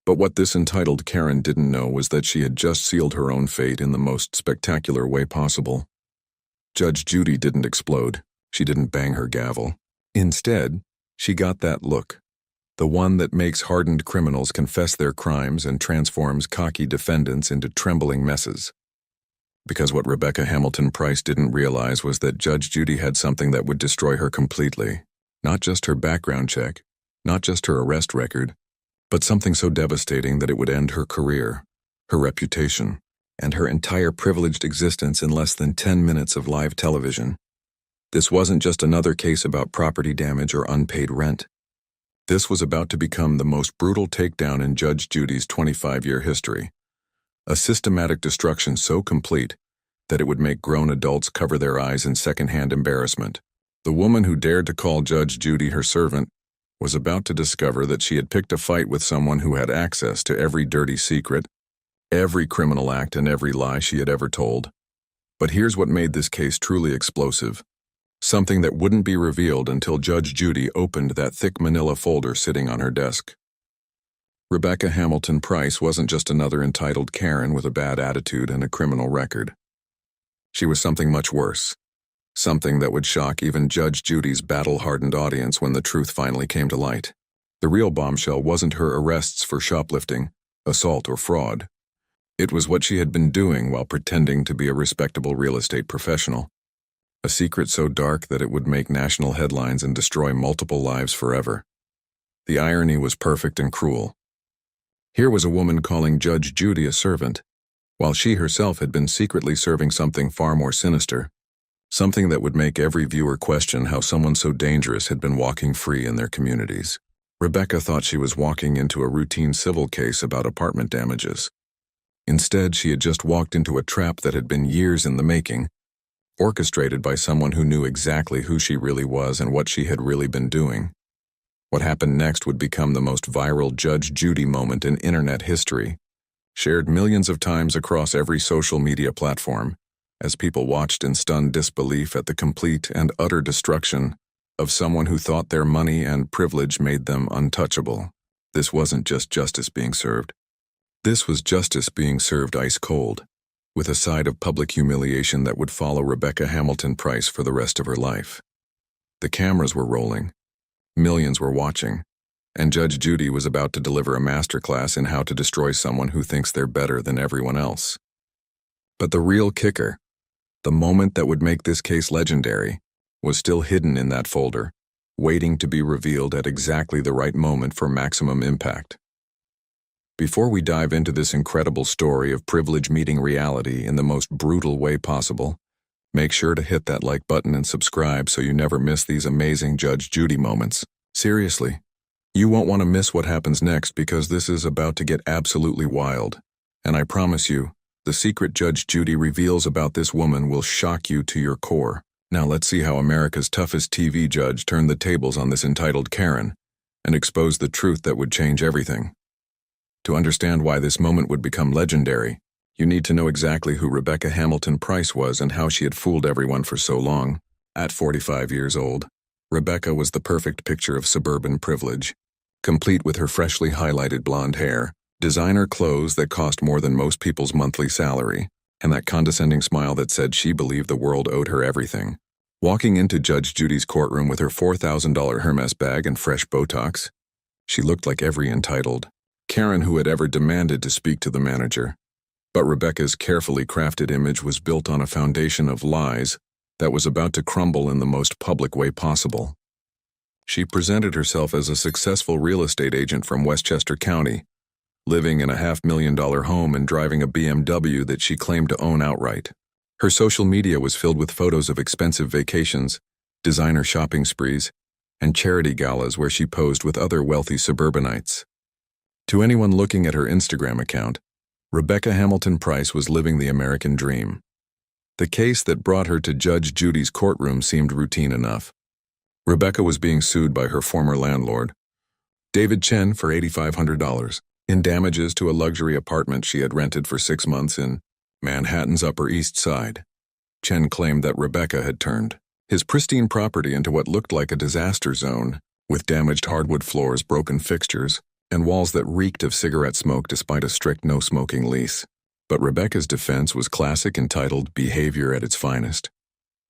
But what this entitled Karen didn't know was that she had just sealed her own fate in the most spectacular way possible. Judge Judy didn't explode. She didn't bang her gavel. Instead, she got that look, the one that makes hardened criminals confess their crimes and transforms cocky defendants into trembling messes. Because what Rebecca Hamilton Price didn't realize was that Judge Judy had something that would destroy her completely. Not just her background check, not just her arrest record, but something so devastating that it would end her career, her reputation, and her entire privileged existence in less than 10 minutes of live television. This wasn't just another case about property damage or unpaid rent. This was about to become the most brutal takedown in Judge Judy's 25-year history. A systematic destruction so complete that it would make grown adults cover their eyes in secondhand embarrassment. The woman who dared to call Judge Judy her servant was about to discover that she had picked a fight with someone who had access to every dirty secret, every criminal act, and every lie she had ever told. But here's what made this case truly explosive. Something that wouldn't be revealed until Judge Judy opened that thick manila folder sitting on her desk. Rebecca Hamilton Price wasn't just another entitled Karen with a bad attitude and a criminal record. She was something much worse. Something that would shock even Judge Judy's battle-hardened audience when the truth finally came to light. The real bombshell wasn't her arrests for shoplifting, assault, or fraud. It was what she had been doing while pretending to be a respectable real estate professional. A secret so dark that it would make national headlines and destroy multiple lives forever. The irony was perfect and cruel. Here was a woman calling Judge Judy a servant, while she herself had been secretly serving something far more sinister. Something that would make every viewer question how someone so dangerous had been walking free in their communities. Rebecca thought she was walking into a routine civil case about apartment damages. Instead, she had just walked into a trap that had been years in the making, orchestrated by someone who knew exactly who she really was and what she had really been doing. What happened next would become the most viral Judge Judy moment in internet history, shared millions of times across every social media platform, as people watched in stunned disbelief at the complete and utter destruction of someone who thought their money and privilege made them untouchable. This wasn't just justice being served. This was justice being served ice cold, with a side of public humiliation that would follow Rebecca Hamilton Price for the rest of her life. The cameras were rolling, millions were watching, and Judge Judy was about to deliver a masterclass in how to destroy someone who thinks they're better than everyone else. But the real kicker, the moment that would make this case legendary, was still hidden in that folder, waiting to be revealed at exactly the right moment for maximum impact. Before we dive into this incredible story of privilege meeting reality in the most brutal way possible, make sure to hit that like button and subscribe so you never miss these amazing Judge Judy moments. Seriously, you won't want to miss what happens next because this is about to get absolutely wild. And I promise you, the secret Judge Judy reveals about this woman will shock you to your core. Now let's see how America's toughest TV judge turned the tables on this entitled Karen and exposed the truth that would change everything. To understand why this moment would become legendary, you need to know exactly who Rebecca Hamilton Price was and how she had fooled everyone for so long. At 45 years old, Rebecca was the perfect picture of suburban privilege, complete with her freshly highlighted blonde hair, designer clothes that cost more than most people's monthly salary, and that condescending smile that said she believed the world owed her everything. Walking into Judge Judy's courtroom with her $4,000 Hermes bag and fresh Botox, she looked like every entitled Karen who had ever demanded to speak to the manager. But Rebecca's carefully crafted image was built on a foundation of lies that was about to crumble in the most public way possible. She presented herself as a successful real estate agent from Westchester County, living in a $500,000 home and driving a BMW that she claimed to own outright. Her social media was filled with photos of expensive vacations, designer shopping sprees, and charity galas where she posed with other wealthy suburbanites. To anyone looking at her Instagram account, Rebecca Hamilton Price was living the American dream. The case that brought her to Judge Judy's courtroom seemed routine enough. Rebecca was being sued by her former landlord, David Chen, for $8,500 in damages to a luxury apartment she had rented for 6 months in Manhattan's Upper East Side. Chen claimed that Rebecca had turned his pristine property into what looked like a disaster zone, with damaged hardwood floors, broken fixtures, and walls that reeked of cigarette smoke despite a strict no-smoking lease. But Rebecca's defense was classic, entitled behavior at its finest.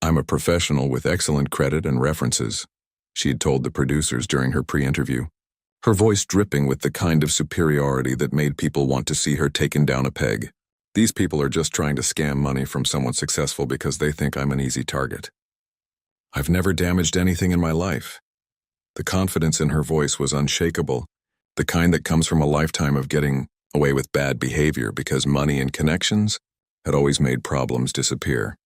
"I'm a professional with excellent credit and references," she had told the producers during her pre-interview, her voice dripping with the kind of superiority that made people want to see her taken down a peg. "These people are just trying to scam money from someone successful because they think I'm an easy target. I've never damaged anything in my life." The confidence in her voice was unshakable, the kind that comes from a lifetime of getting away with bad behavior because money and connections had always made problems disappear.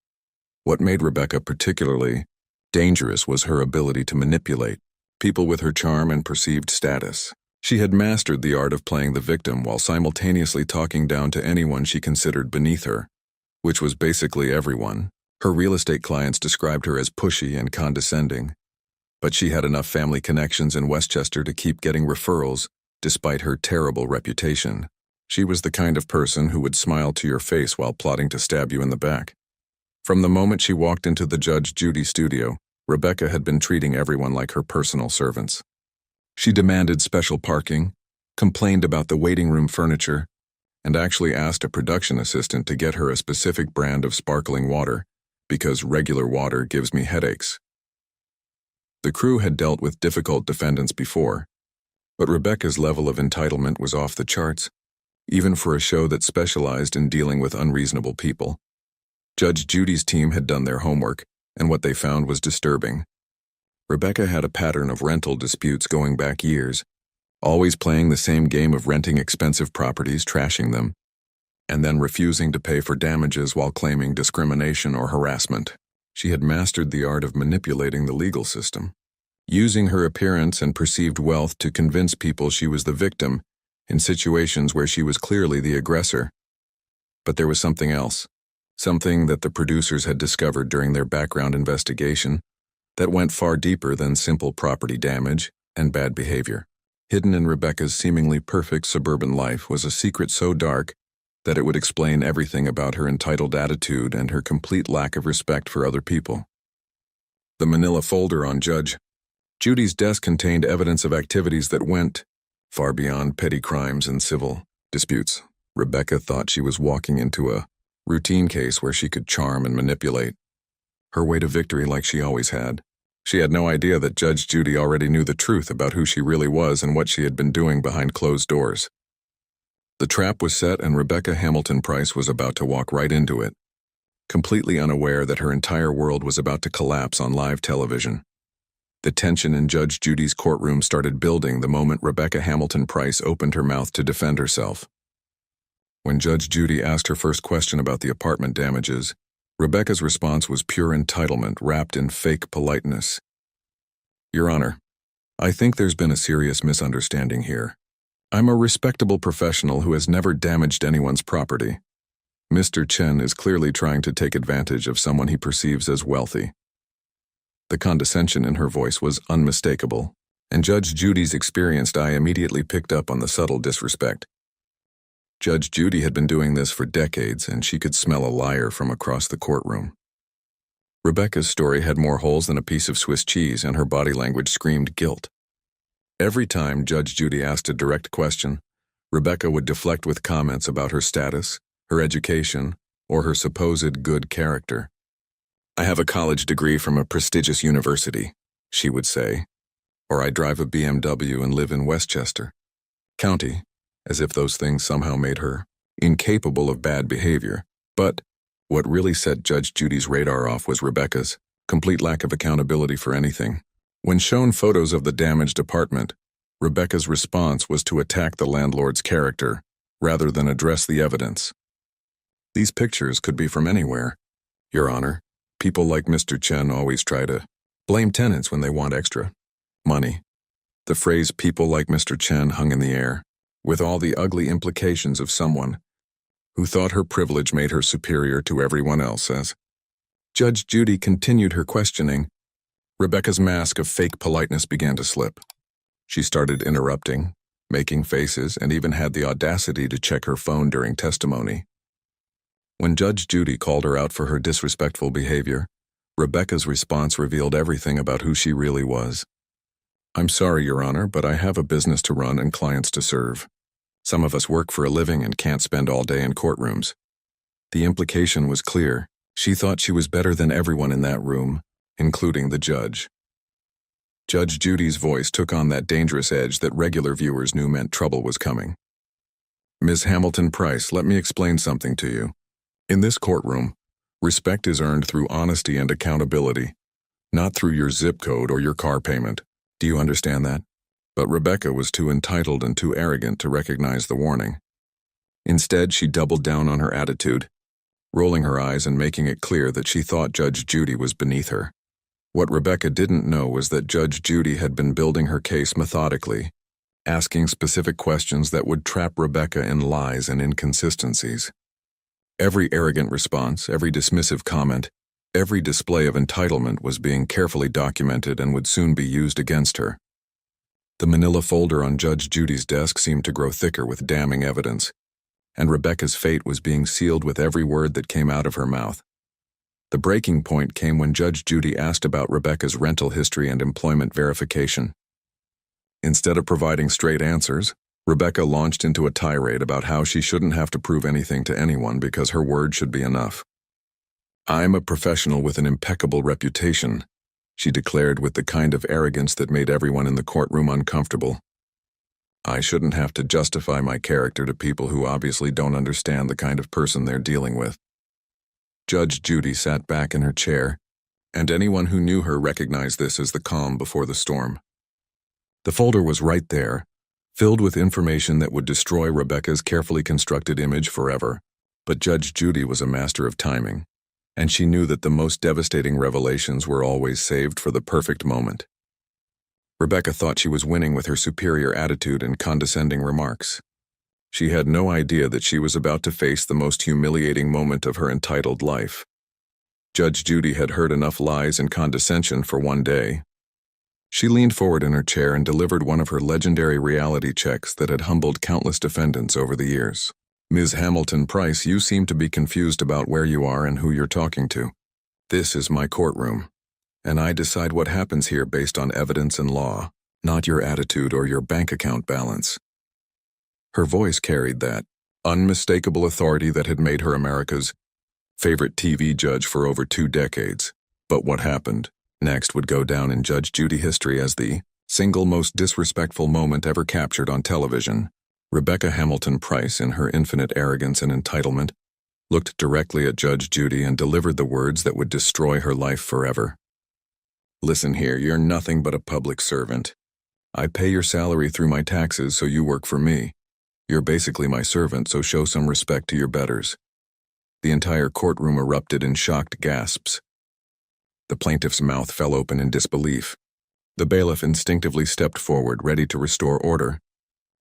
What made Rebecca particularly dangerous was her ability to manipulate people with her charm and perceived status. She had mastered the art of playing the victim while simultaneously talking down to anyone she considered beneath her, which was basically everyone. Her real estate clients described her as pushy and condescending, but she had enough family connections in Westchester to keep getting referrals, despite her terrible reputation. She was the kind of person who would smile to your face while plotting to stab you in the back. From the moment she walked into the Judge Judy studio, Rebecca had been treating everyone like her personal servants. She demanded special parking, complained about the waiting room furniture, and actually asked a production assistant to get her a specific brand of sparkling water, because regular water gives me headaches. The crew had dealt with difficult defendants before, but Rebecca's level of entitlement was off the charts, even for a show that specialized in dealing with unreasonable people. Judge Judy's team had done their homework, and what they found was disturbing. Rebecca had a pattern of rental disputes going back years, always playing the same game of renting expensive properties, trashing them, and then refusing to pay for damages while claiming discrimination or harassment. She had mastered the art of manipulating the legal system, using her appearance and perceived wealth to convince people she was the victim in situations where she was clearly the aggressor. But there was something else, something that the producers had discovered during their background investigation that went far deeper than simple property damage and bad behavior. Hidden in Rebecca's seemingly perfect suburban life was a secret so dark that it would explain everything about her entitled attitude and her complete lack of respect for other people. The manila folder on Judge Judy's desk contained evidence of activities that went far beyond petty crimes and civil disputes. Rebecca thought she was walking into a routine case where she could charm and manipulate her way to victory like she always had. She had no idea that Judge Judy already knew the truth about who she really was and what she had been doing behind closed doors. The trap was set, and Rebecca Hamilton Price was about to walk right into it, completely unaware that her entire world was about to collapse on live television. The tension in Judge Judy's courtroom started building the moment Rebecca Hamilton Price opened her mouth to defend herself. When Judge Judy asked her first question about the apartment damages, Rebecca's response was pure entitlement wrapped in fake politeness. "Your Honor, I think there's been a serious misunderstanding here. I'm a respectable professional who has never damaged anyone's property. Mr. Chen is clearly trying to take advantage of someone he perceives as wealthy." The condescension in her voice was unmistakable, and Judge Judy's experienced eye immediately picked up on the subtle disrespect. Judge Judy had been doing this for decades, and she could smell a liar from across the courtroom. Rebecca's story had more holes than a piece of Swiss cheese, and her body language screamed guilt. Every time Judge Judy asked a direct question, Rebecca would deflect with comments about her status, her education, or her supposed good character. "I have a college degree from a prestigious university," she would say, or "I drive a BMW and live in Westchester County," as if those things somehow made her incapable of bad behavior. But what really set Judge Judy's radar off was Rebecca's complete lack of accountability for anything. When shown photos of the damaged apartment, Rebecca's response was to attack the landlord's character rather than address the evidence. "These pictures could be from anywhere, Your Honor. People like Mr. Chen always try to blame tenants when they want extra money." The phrase "people like Mr. Chen" hung in the air, with all the ugly implications of someone who thought her privilege made her superior to everyone else. As Judge Judy continued her questioning, Rebecca's mask of fake politeness began to slip. She started interrupting, making faces, and even had the audacity to check her phone during testimony. When Judge Judy called her out for her disrespectful behavior, Rebecca's response revealed everything about who she really was. "I'm sorry, Your Honor, but I have a business to run and clients to serve. Some of us work for a living and can't spend all day in courtrooms." The implication was clear. She thought she was better than everyone in that room, including the judge. Judge Judy's voice took on that dangerous edge that regular viewers knew meant trouble was coming. "Ms. Hamilton Price, let me explain something to you. In this courtroom, respect is earned through honesty and accountability, not through your zip code or your car payment. Do you understand that?" But Rebecca was too entitled and too arrogant to recognize the warning. Instead, she doubled down on her attitude, rolling her eyes and making it clear that she thought Judge Judy was beneath her. What Rebecca didn't know was that Judge Judy had been building her case methodically, asking specific questions that would trap Rebecca in lies and inconsistencies. Every arrogant response, every dismissive comment, Every display of entitlement was being carefully documented and would soon be used against her. The manila folder on Judge Judy's desk seemed to grow thicker with damning evidence, and Rebecca's fate was being sealed with every word that came out of her mouth. The breaking point came when Judge Judy asked about Rebecca's rental history and employment verification. Instead of providing straight answers, Rebecca launched into a tirade about how she shouldn't have to prove anything to anyone because her word should be enough. "I'm a professional with an impeccable reputation," she declared with the kind of arrogance that made everyone in the courtroom uncomfortable. "I shouldn't have to justify my character to people who obviously don't understand the kind of person they're dealing with." Judge Judy sat back in her chair, and anyone who knew her recognized this as the calm before the storm. The folder was right there, filled with information that would destroy Rebecca's carefully constructed image forever. But Judge Judy was a master of timing, and she knew that the most devastating revelations were always saved for the perfect moment. Rebecca thought she was winning with her superior attitude and condescending remarks. She had no idea that she was about to face the most humiliating moment of her entitled life. Judge Judy had heard enough lies and condescension for one day. She leaned forward in her chair and delivered one of her legendary reality checks that had humbled countless defendants over the years. "Ms. Hamilton Price, you seem to be confused about where you are and who you're talking to. This is my courtroom, and I decide what happens here based on evidence and law, not your attitude or your bank account balance." Her voice carried that unmistakable authority that had made her America's favorite TV judge for over 2 decades. But what happened next would go down in Judge Judy history as the single most disrespectful moment ever captured on television. Rebecca Hamilton Price, in her infinite arrogance and entitlement, looked directly at Judge Judy and delivered the words that would destroy her life forever. "Listen here, you're nothing but a public servant. I pay your salary through my taxes, so you work for me. You're basically my servant, so show some respect to your betters." The entire courtroom erupted in shocked gasps. The plaintiff's mouth fell open in disbelief. The bailiff instinctively stepped forward, ready to restore order.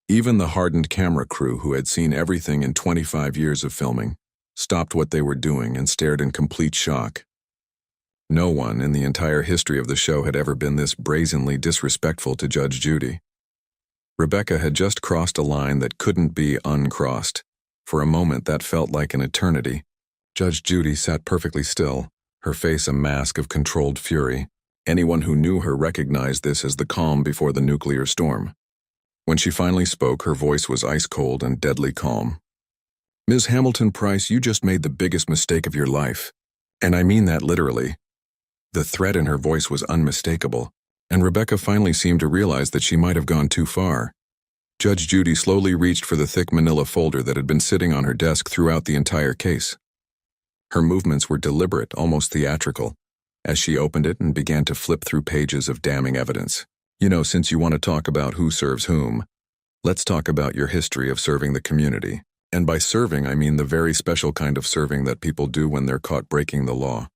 Even the hardened camera crew, who had seen everything in 25 years of filming, stopped what they were doing and stared in complete shock. No one in the entire history of the show had ever been this brazenly disrespectful to Judge Judy. Rebecca had just crossed a line that couldn't be uncrossed. For a moment that felt like an eternity. Judge Judy sat perfectly still, her face a mask of controlled fury. Anyone who knew her recognized this as the calm before the nuclear storm. When she finally spoke, her voice was ice-cold and deadly calm. "Ms. Hamilton Price, you just made the biggest mistake of your life. And I mean that literally." The threat in her voice was unmistakable, and Rebecca finally seemed to realize that she might have gone too far. Judge Judy slowly reached for the thick manila folder that had been sitting on her desk throughout the entire case. Her movements were deliberate, almost theatrical, as she opened it and began to flip through pages of damning evidence. "You know, since you want to talk about who serves whom, let's talk about your history of serving the community. And by serving, I mean the very special kind of serving that people do when they're caught breaking the law."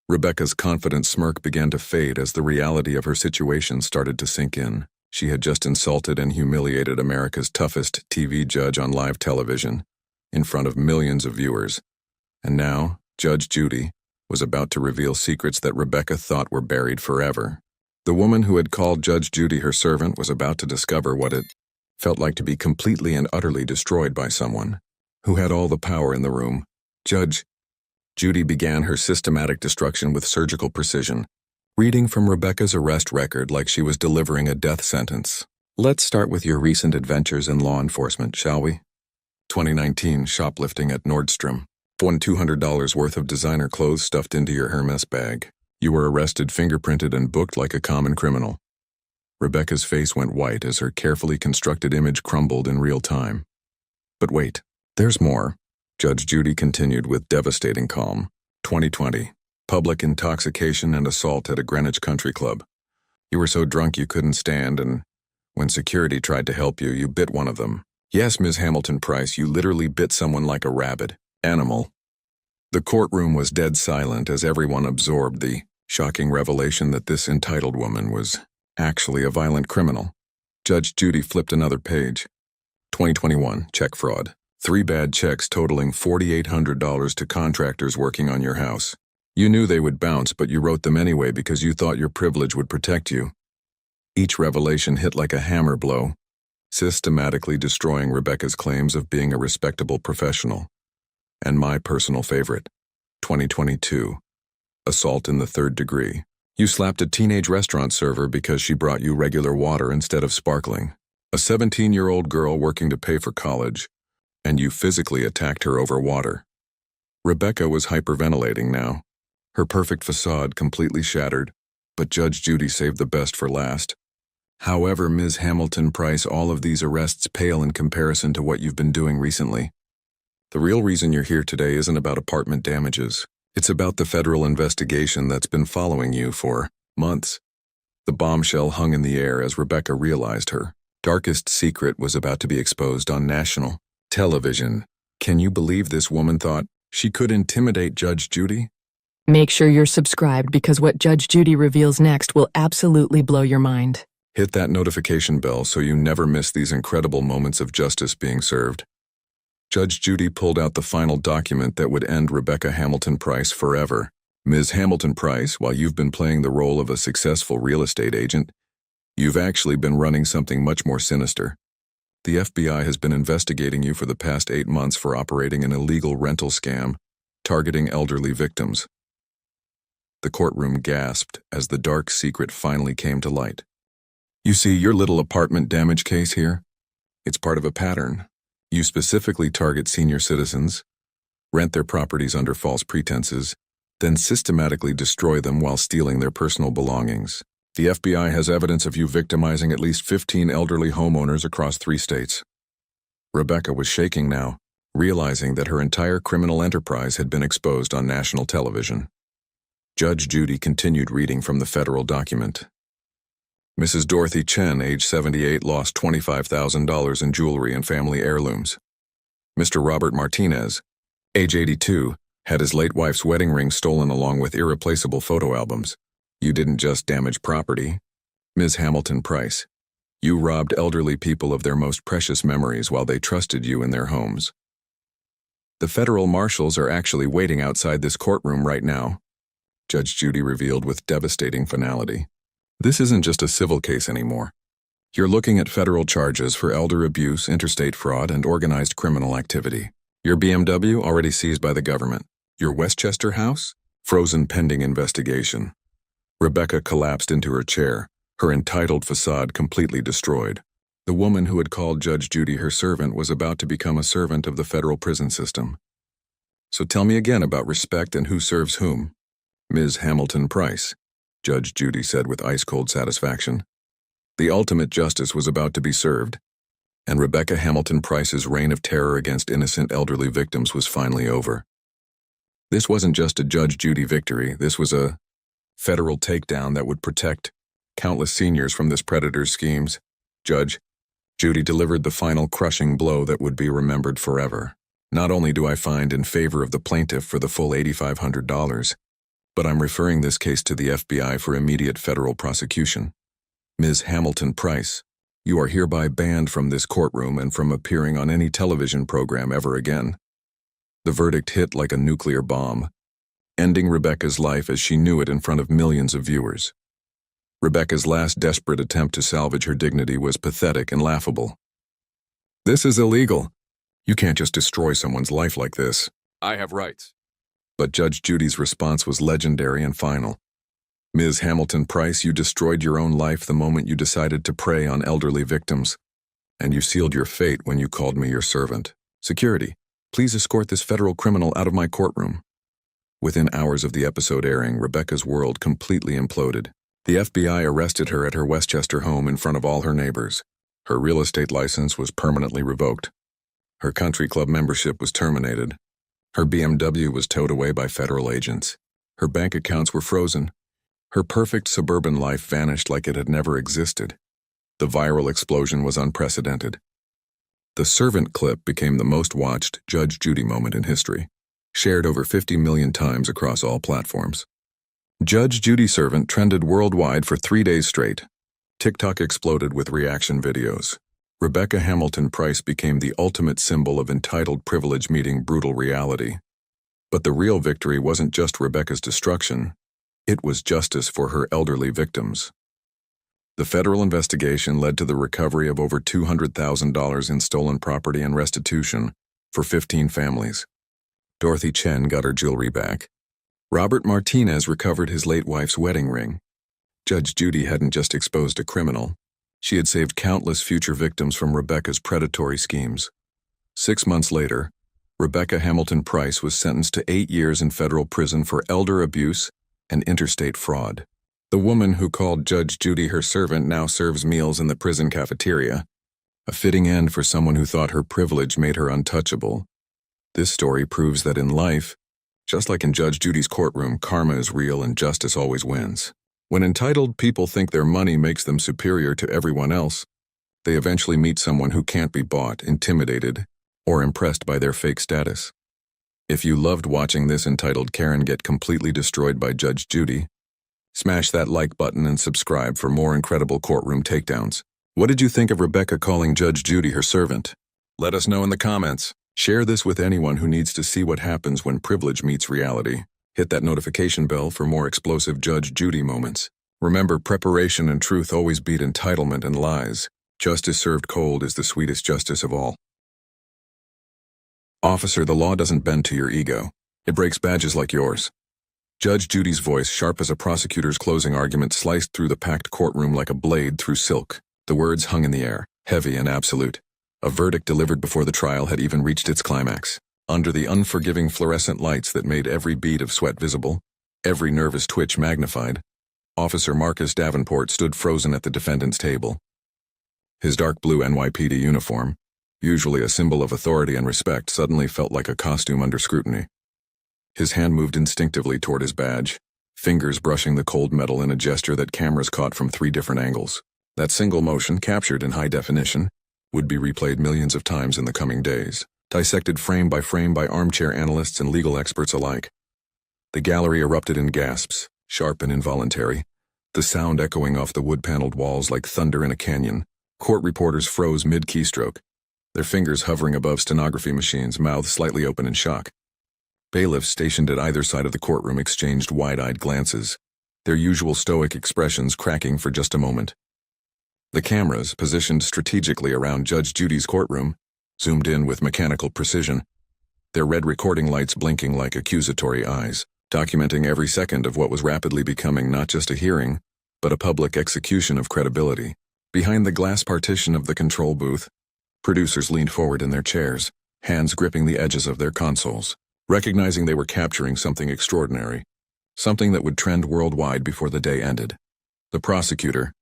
Rebecca's confident smirk began to fade as the reality of her situation started to sink in. She had just insulted and humiliated America's toughest TV judge on live television, in front of millions of viewers. And now, Judge Judy was about to reveal secrets that Rebecca thought were buried forever. The woman who had called Judge Judy her servant was about to discover what it felt like to be completely and utterly destroyed by someone who had all the power in the room. Judge Judy began her systematic destruction with surgical precision, reading from Rebecca's arrest record like she was delivering a death sentence. "Let's start with your recent adventures in law enforcement, shall we? 2019 shoplifting at Nordstrom. Won $200 worth of designer clothes stuffed into your Hermes bag. You were arrested, fingerprinted, and booked like a common criminal." Rebecca's face went white as her carefully constructed image crumbled in real time. "But wait, there's more," Judge Judy continued with devastating calm. 2020, public intoxication and assault at a Greenwich country club. You were so drunk you couldn't stand, and when security tried to help you, you bit one of them. Yes, Ms. Hamilton Price, you literally bit someone like a rabid animal. The courtroom was dead silent as everyone absorbed the shocking revelation that this entitled woman was actually a violent criminal. Judge Judy flipped another page. 2021, check fraud. 3 bad checks totaling $4,800 to contractors working on your house. You knew they would bounce, but you wrote them anyway because you thought your privilege would protect you. Each revelation hit like a hammer blow, systematically destroying Rebecca's claims of being a respectable professional. And my personal favorite, 2022, assault in the third degree. You slapped a teenage restaurant server because she brought you regular water instead of sparkling. A 17-year-old girl working to pay for college, and you physically attacked her over water. Rebecca was hyperventilating now, her perfect facade completely shattered, but Judge Judy saved the best for last. However, Ms. Hamilton Price, all of these arrests pale in comparison to what you've been doing recently. The real reason you're here today isn't about apartment damages. It's about the federal investigation that's been following you for months. The bombshell hung in the air as Rebecca realized her darkest secret was about to be exposed on national television. Can you believe this woman thought she could intimidate Judge Judy? Make sure you're subscribed because what Judge Judy reveals next will absolutely blow your mind. Hit that notification bell so you never miss these incredible moments of justice being served. Judge Judy pulled out the final document that would end Rebecca Hamilton Price forever. Ms. Hamilton Price, while you've been playing the role of a successful real estate agent, you've actually been running something much more sinister. The FBI has been investigating you for the past 8 months for operating an illegal rental scam, targeting elderly victims. The courtroom gasped as the dark secret finally came to light. You see, your little apartment damage case here? It's part of a pattern. You specifically target senior citizens, rent their properties under false pretenses, then systematically destroy them while stealing their personal belongings. The FBI has evidence of you victimizing at least 15 elderly homeowners across 3 states. Rebecca was shaking now, realizing that her entire criminal enterprise had been exposed on national television. Judge Judy continued reading from the federal document. Mrs. Dorothy Chen, age 78, lost $25,000 in jewelry and family heirlooms. Mr. Robert Martinez, age 82, had his late wife's wedding ring stolen along with irreplaceable photo albums. You didn't just damage property. Ms. Hamilton Price, you robbed elderly people of their most precious memories while they trusted you in their homes. The federal marshals are actually waiting outside this courtroom right now, Judge Judy revealed with devastating finality. This isn't just a civil case anymore. You're looking at federal charges for elder abuse, interstate fraud, and organized criminal activity. Your BMW already seized by the government. Your Westchester house? Frozen pending investigation. Rebecca collapsed into her chair, her entitled facade completely destroyed. The woman who had called Judge Judy her servant was about to become a servant of the federal prison system. So tell me again about respect and who serves whom. Ms. Hamilton Price, Judge Judy said with ice-cold satisfaction. The ultimate justice was about to be served, and Rebecca Hamilton Price's reign of terror against innocent elderly victims was finally over. This wasn't just a Judge Judy victory, this was a federal takedown that would protect countless seniors from this predator's schemes. Judge Judy delivered the final crushing blow that would be remembered forever. Not only do I find in favor of the plaintiff for the full $8,500, but I'm referring this case to the FBI for immediate federal prosecution. Ms. Hamilton Price, you are hereby banned from this courtroom and from appearing on any television program ever again. The verdict hit like a nuclear bomb, ending Rebecca's life as she knew it in front of millions of viewers. Rebecca's last desperate attempt to salvage her dignity was pathetic and laughable. This is illegal. You can't just destroy someone's life like this. I have rights. But Judge Judy's response was legendary and final. Ms. Hamilton Price, you destroyed your own life the moment you decided to prey on elderly victims, and you sealed your fate when you called me your servant. Security, please escort this federal criminal out of my courtroom. Within hours of the episode airing, Rebecca's world completely imploded. The FBI arrested her at her Westchester home in front of all her neighbors. Her real estate license was permanently revoked. Her country club membership was terminated. Her BMW was towed away by federal agents. Her bank accounts were frozen. Her perfect suburban life vanished like it had never existed. The viral explosion was unprecedented. The servant clip became the most watched Judge Judy moment in history, shared over 50 million times across all platforms. Judge Judy servant trended worldwide for 3 days straight. TikTok exploded with reaction videos. Rebecca Hamilton Price became the ultimate symbol of entitled privilege meeting brutal reality. But the real victory wasn't just Rebecca's destruction. It was justice for her elderly victims. The federal investigation led to the recovery of over $200,000 in stolen property and restitution for 15 families. Dorothy Chen got her jewelry back. Robert Martinez recovered his late wife's wedding ring. Judge Judy hadn't just exposed a criminal. She had saved countless future victims from Rebecca's predatory schemes. 6 months later, Rebecca Hamilton Price was sentenced to 8 years in federal prison for elder abuse and interstate fraud. The woman who called Judge Judy her servant now serves meals in the prison cafeteria, a fitting end for someone who thought her privilege made her untouchable. This story proves that in life, just like in Judge Judy's courtroom, karma is real and justice always wins. When entitled people think their money makes them superior to everyone else, they eventually meet someone who can't be bought, intimidated, or impressed by their fake status. If you loved watching this entitled Karen get completely destroyed by Judge Judy, smash that like button and subscribe for more incredible courtroom takedowns. What did you think of Rebecca calling Judge Judy her servant? Let us know in the comments. Share this with anyone who needs to see what happens when privilege meets reality. Hit that notification bell for more explosive Judge Judy moments. Remember, preparation and truth always beat entitlement and lies. Justice served cold is the sweetest justice of all. Officer, the law doesn't bend to your ego. It breaks badges like yours. Judge Judy's voice, sharp as a prosecutor's closing argument, sliced through the packed courtroom like a blade through silk. The words hung in the air, heavy and absolute. A verdict delivered before the trial had even reached its climax. Under the unforgiving fluorescent lights that made every bead of sweat visible, every nervous twitch magnified, Officer Marcus Davenport stood frozen at the defendant's table. His dark blue NYPD uniform, usually a symbol of authority and respect, suddenly felt like a costume under scrutiny. His hand moved instinctively toward his badge, fingers brushing the cold metal in a gesture that cameras caught from 3 different angles. That single motion, captured in high definition, would be replayed millions of times in the coming days, dissected frame by armchair analysts and legal experts alike. The gallery erupted in gasps, sharp and involuntary, the sound echoing off the wood-paneled walls like thunder in a canyon. Court reporters froze mid-keystroke, their fingers hovering above stenography machines, mouths slightly open in shock. Bailiffs stationed at either side of the courtroom exchanged wide-eyed glances, their usual stoic expressions cracking for just a moment. The cameras, positioned strategically around Judge Judy's courtroom, zoomed in with mechanical precision, their red recording lights blinking like accusatory eyes, documenting every second of what was rapidly becoming not just a hearing, but a public execution of credibility. Behind the glass partition of the control booth, producers leaned forward in their chairs, hands gripping the edges of their consoles, recognizing they were capturing something extraordinary, something that would trend worldwide before the day ended. The prosecutor,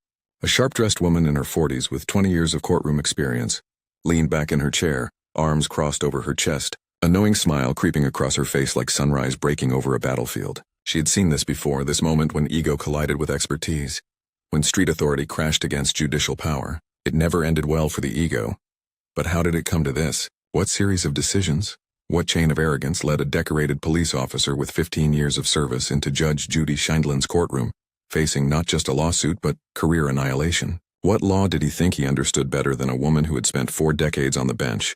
a sharp-dressed woman in her 40s with 20 years of courtroom experience, leaned back in her chair, arms crossed over her chest, a knowing smile creeping across her face like sunrise breaking over a battlefield. She had seen this before, this moment when ego collided with expertise, when street authority crashed against judicial power. It never ended well for the ego. But how did it come to this? What series of decisions? What chain of arrogance led a decorated police officer with 15 years of service into Judge Judy Scheindlin's courtroom, facing not just a lawsuit but career annihilation? What law did he think he understood better than a woman who had spent 4 decades on the bench,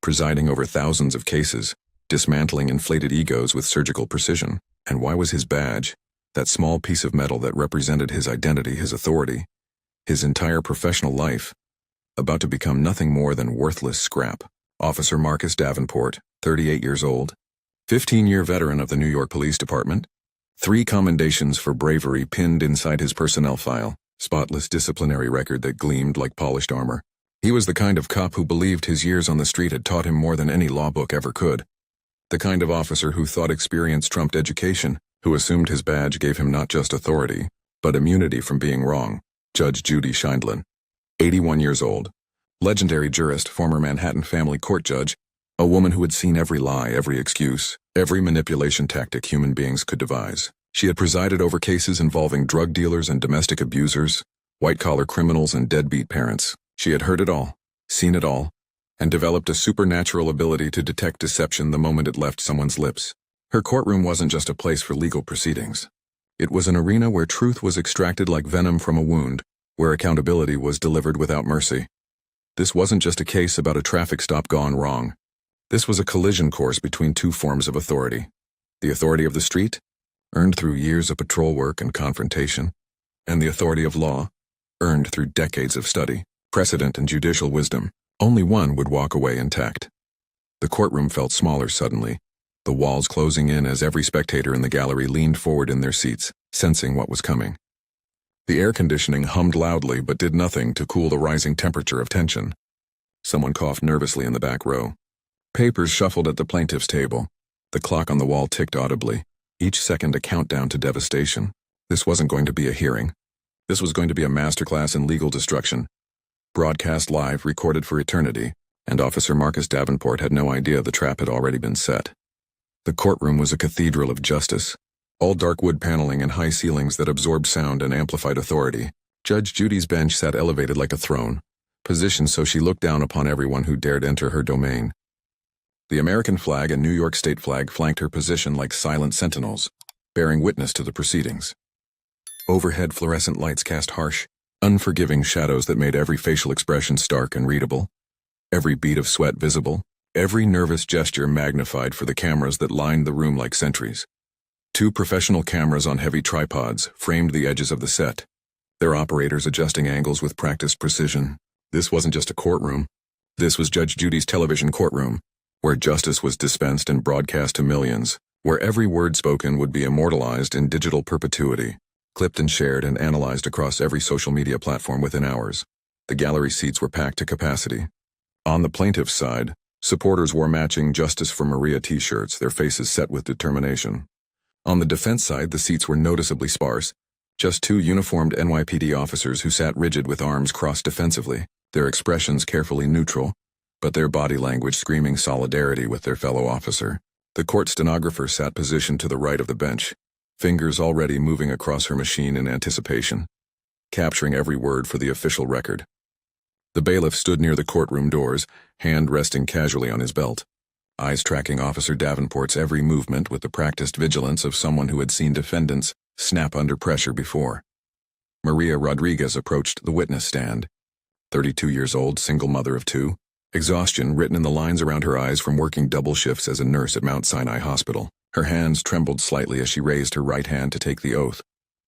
presiding over thousands of cases, dismantling inflated egos with surgical precision? And why was his badge, that small piece of metal that represented his identity, his authority, his entire professional life, about to become nothing more than worthless scrap? Officer Marcus Davenport, 38 years old, 15-year veteran of the New York Police Department, 3 commendations for bravery pinned inside his personnel file, spotless disciplinary record that gleamed like polished armor. He was the kind of cop who believed his years on the street had taught him more than any law book ever could. The kind of officer who thought experience trumped education, who assumed his badge gave him not just authority, but immunity from being wrong. Judge Judy Scheindlin, 81 years old, legendary jurist, former Manhattan family court judge, a woman who had seen every lie, every excuse, every manipulation tactic human beings could devise. She had presided over cases involving drug dealers and domestic abusers, white-collar criminals and deadbeat parents. She had heard it all, seen it all, and developed a supernatural ability to detect deception the moment it left someone's lips. Her courtroom wasn't just a place for legal proceedings. It was an arena where truth was extracted like venom from a wound, where accountability was delivered without mercy. This wasn't just a case about a traffic stop gone wrong. This was a collision course between 2 forms of authority. The authority of the street, earned through years of patrol work and confrontation, and the authority of law, earned through decades of study, precedent, and judicial wisdom. Only one would walk away intact. The courtroom felt smaller suddenly, the walls closing in as every spectator in the gallery leaned forward in their seats, sensing what was coming. The air conditioning hummed loudly but did nothing to cool the rising temperature of tension. Someone coughed nervously in the back row. Papers shuffled at the plaintiff's table. The clock on the wall ticked audibly, each second a countdown to devastation. This wasn't going to be a hearing. This was going to be a masterclass in legal destruction. Broadcast live, recorded for eternity, and Officer Marcus Davenport had no idea the trap had already been set. The courtroom was a cathedral of justice, all dark wood paneling and high ceilings that absorbed sound and amplified authority. Judge Judy's bench sat elevated like a throne, positioned so she looked down upon everyone who dared enter her domain. The American flag and New York state flag flanked her position like silent sentinels, bearing witness to the proceedings. Overhead fluorescent lights cast harsh, unforgiving shadows that made every facial expression stark and readable, every bead of sweat visible, every nervous gesture magnified for the cameras that lined the room like sentries. 2 professional cameras on heavy tripods framed the edges of the set, their operators adjusting angles with practiced precision. This wasn't just a courtroom. This was Judge Judy's television courtroom, where justice was dispensed and broadcast to millions, where every word spoken would be immortalized in digital perpetuity, clipped and shared and analyzed across every social media platform within hours. The gallery seats were packed to capacity. On the plaintiff's side, supporters wore matching Justice for Maria t-shirts, their faces set with determination. On the defense side, the seats were noticeably sparse, just 2 uniformed NYPD officers who sat rigid with arms crossed defensively, their expressions carefully neutral, but their body language screaming solidarity with their fellow officer. The court stenographer sat positioned to the right of the bench, fingers already moving across her machine in anticipation, capturing every word for the official record. The bailiff stood near the courtroom doors, hand resting casually on his belt, eyes tracking Officer Davenport's every movement with the practiced vigilance of someone who had seen defendants snap under pressure before. Maria Rodriguez approached the witness stand. 32 years old, single mother of 2, exhaustion written in the lines around her eyes from working double shifts as a nurse at Mount Sinai Hospital. Her hands trembled slightly as she raised her right hand to take the oath,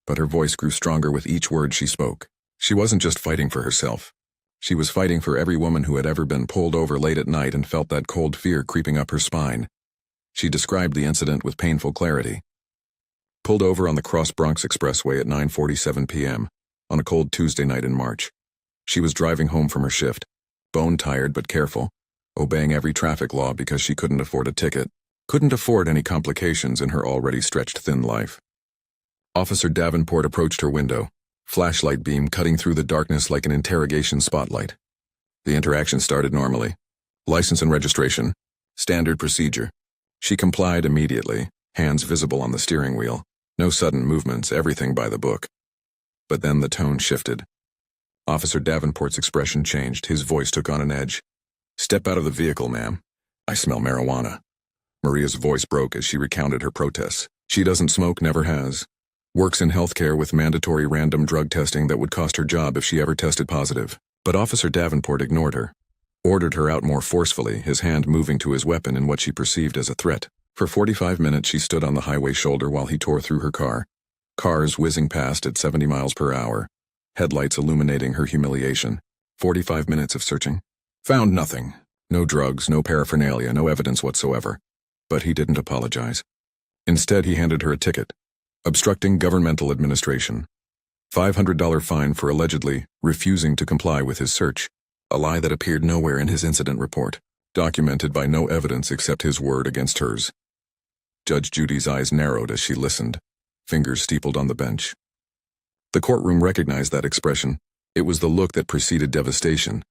but her voice grew stronger with each word she spoke. She wasn't just fighting for herself. She was fighting for every woman who had ever been pulled over late at night and felt that cold fear creeping up her spine. She described the incident with painful clarity. Pulled over on the Cross Bronx Expressway at 9:47 p.m. on a cold Tuesday night in March. She was driving home from her shift, bone-tired but careful, obeying every traffic law because she couldn't afford a ticket, couldn't afford any complications in her already stretched thin life. Officer Davenport approached her window, flashlight beam cutting through the darkness like an interrogation spotlight. The interaction started normally. License and registration. Standard procedure. She complied immediately, hands visible on the steering wheel. No sudden movements, everything by the book. But then the tone shifted. Officer Davenport's expression changed, his voice took on an edge. "Step out of the vehicle, ma'am. I smell marijuana." Maria's voice broke as she recounted her protests. She doesn't smoke, never has. Works in healthcare with mandatory random drug testing that would cost her job if she ever tested positive. But Officer Davenport ignored her, ordered her out more forcefully, his hand moving to his weapon in what she perceived as a threat. For 45 minutes she stood on the highway shoulder while he tore through her car. Cars whizzing past at 70 miles per hour, headlights illuminating her humiliation. 45 minutes of searching. Found nothing. No drugs, no paraphernalia, no evidence whatsoever. But he didn't apologize. Instead, he handed her a ticket. Obstructing governmental administration. $500 fine for allegedly refusing to comply with his search, a lie that appeared nowhere in his incident report, documented by no evidence except his word against hers. Judge Judy's eyes narrowed as she listened, fingers steepled on the bench. The courtroom recognized that expression. It was the look that preceded devastation.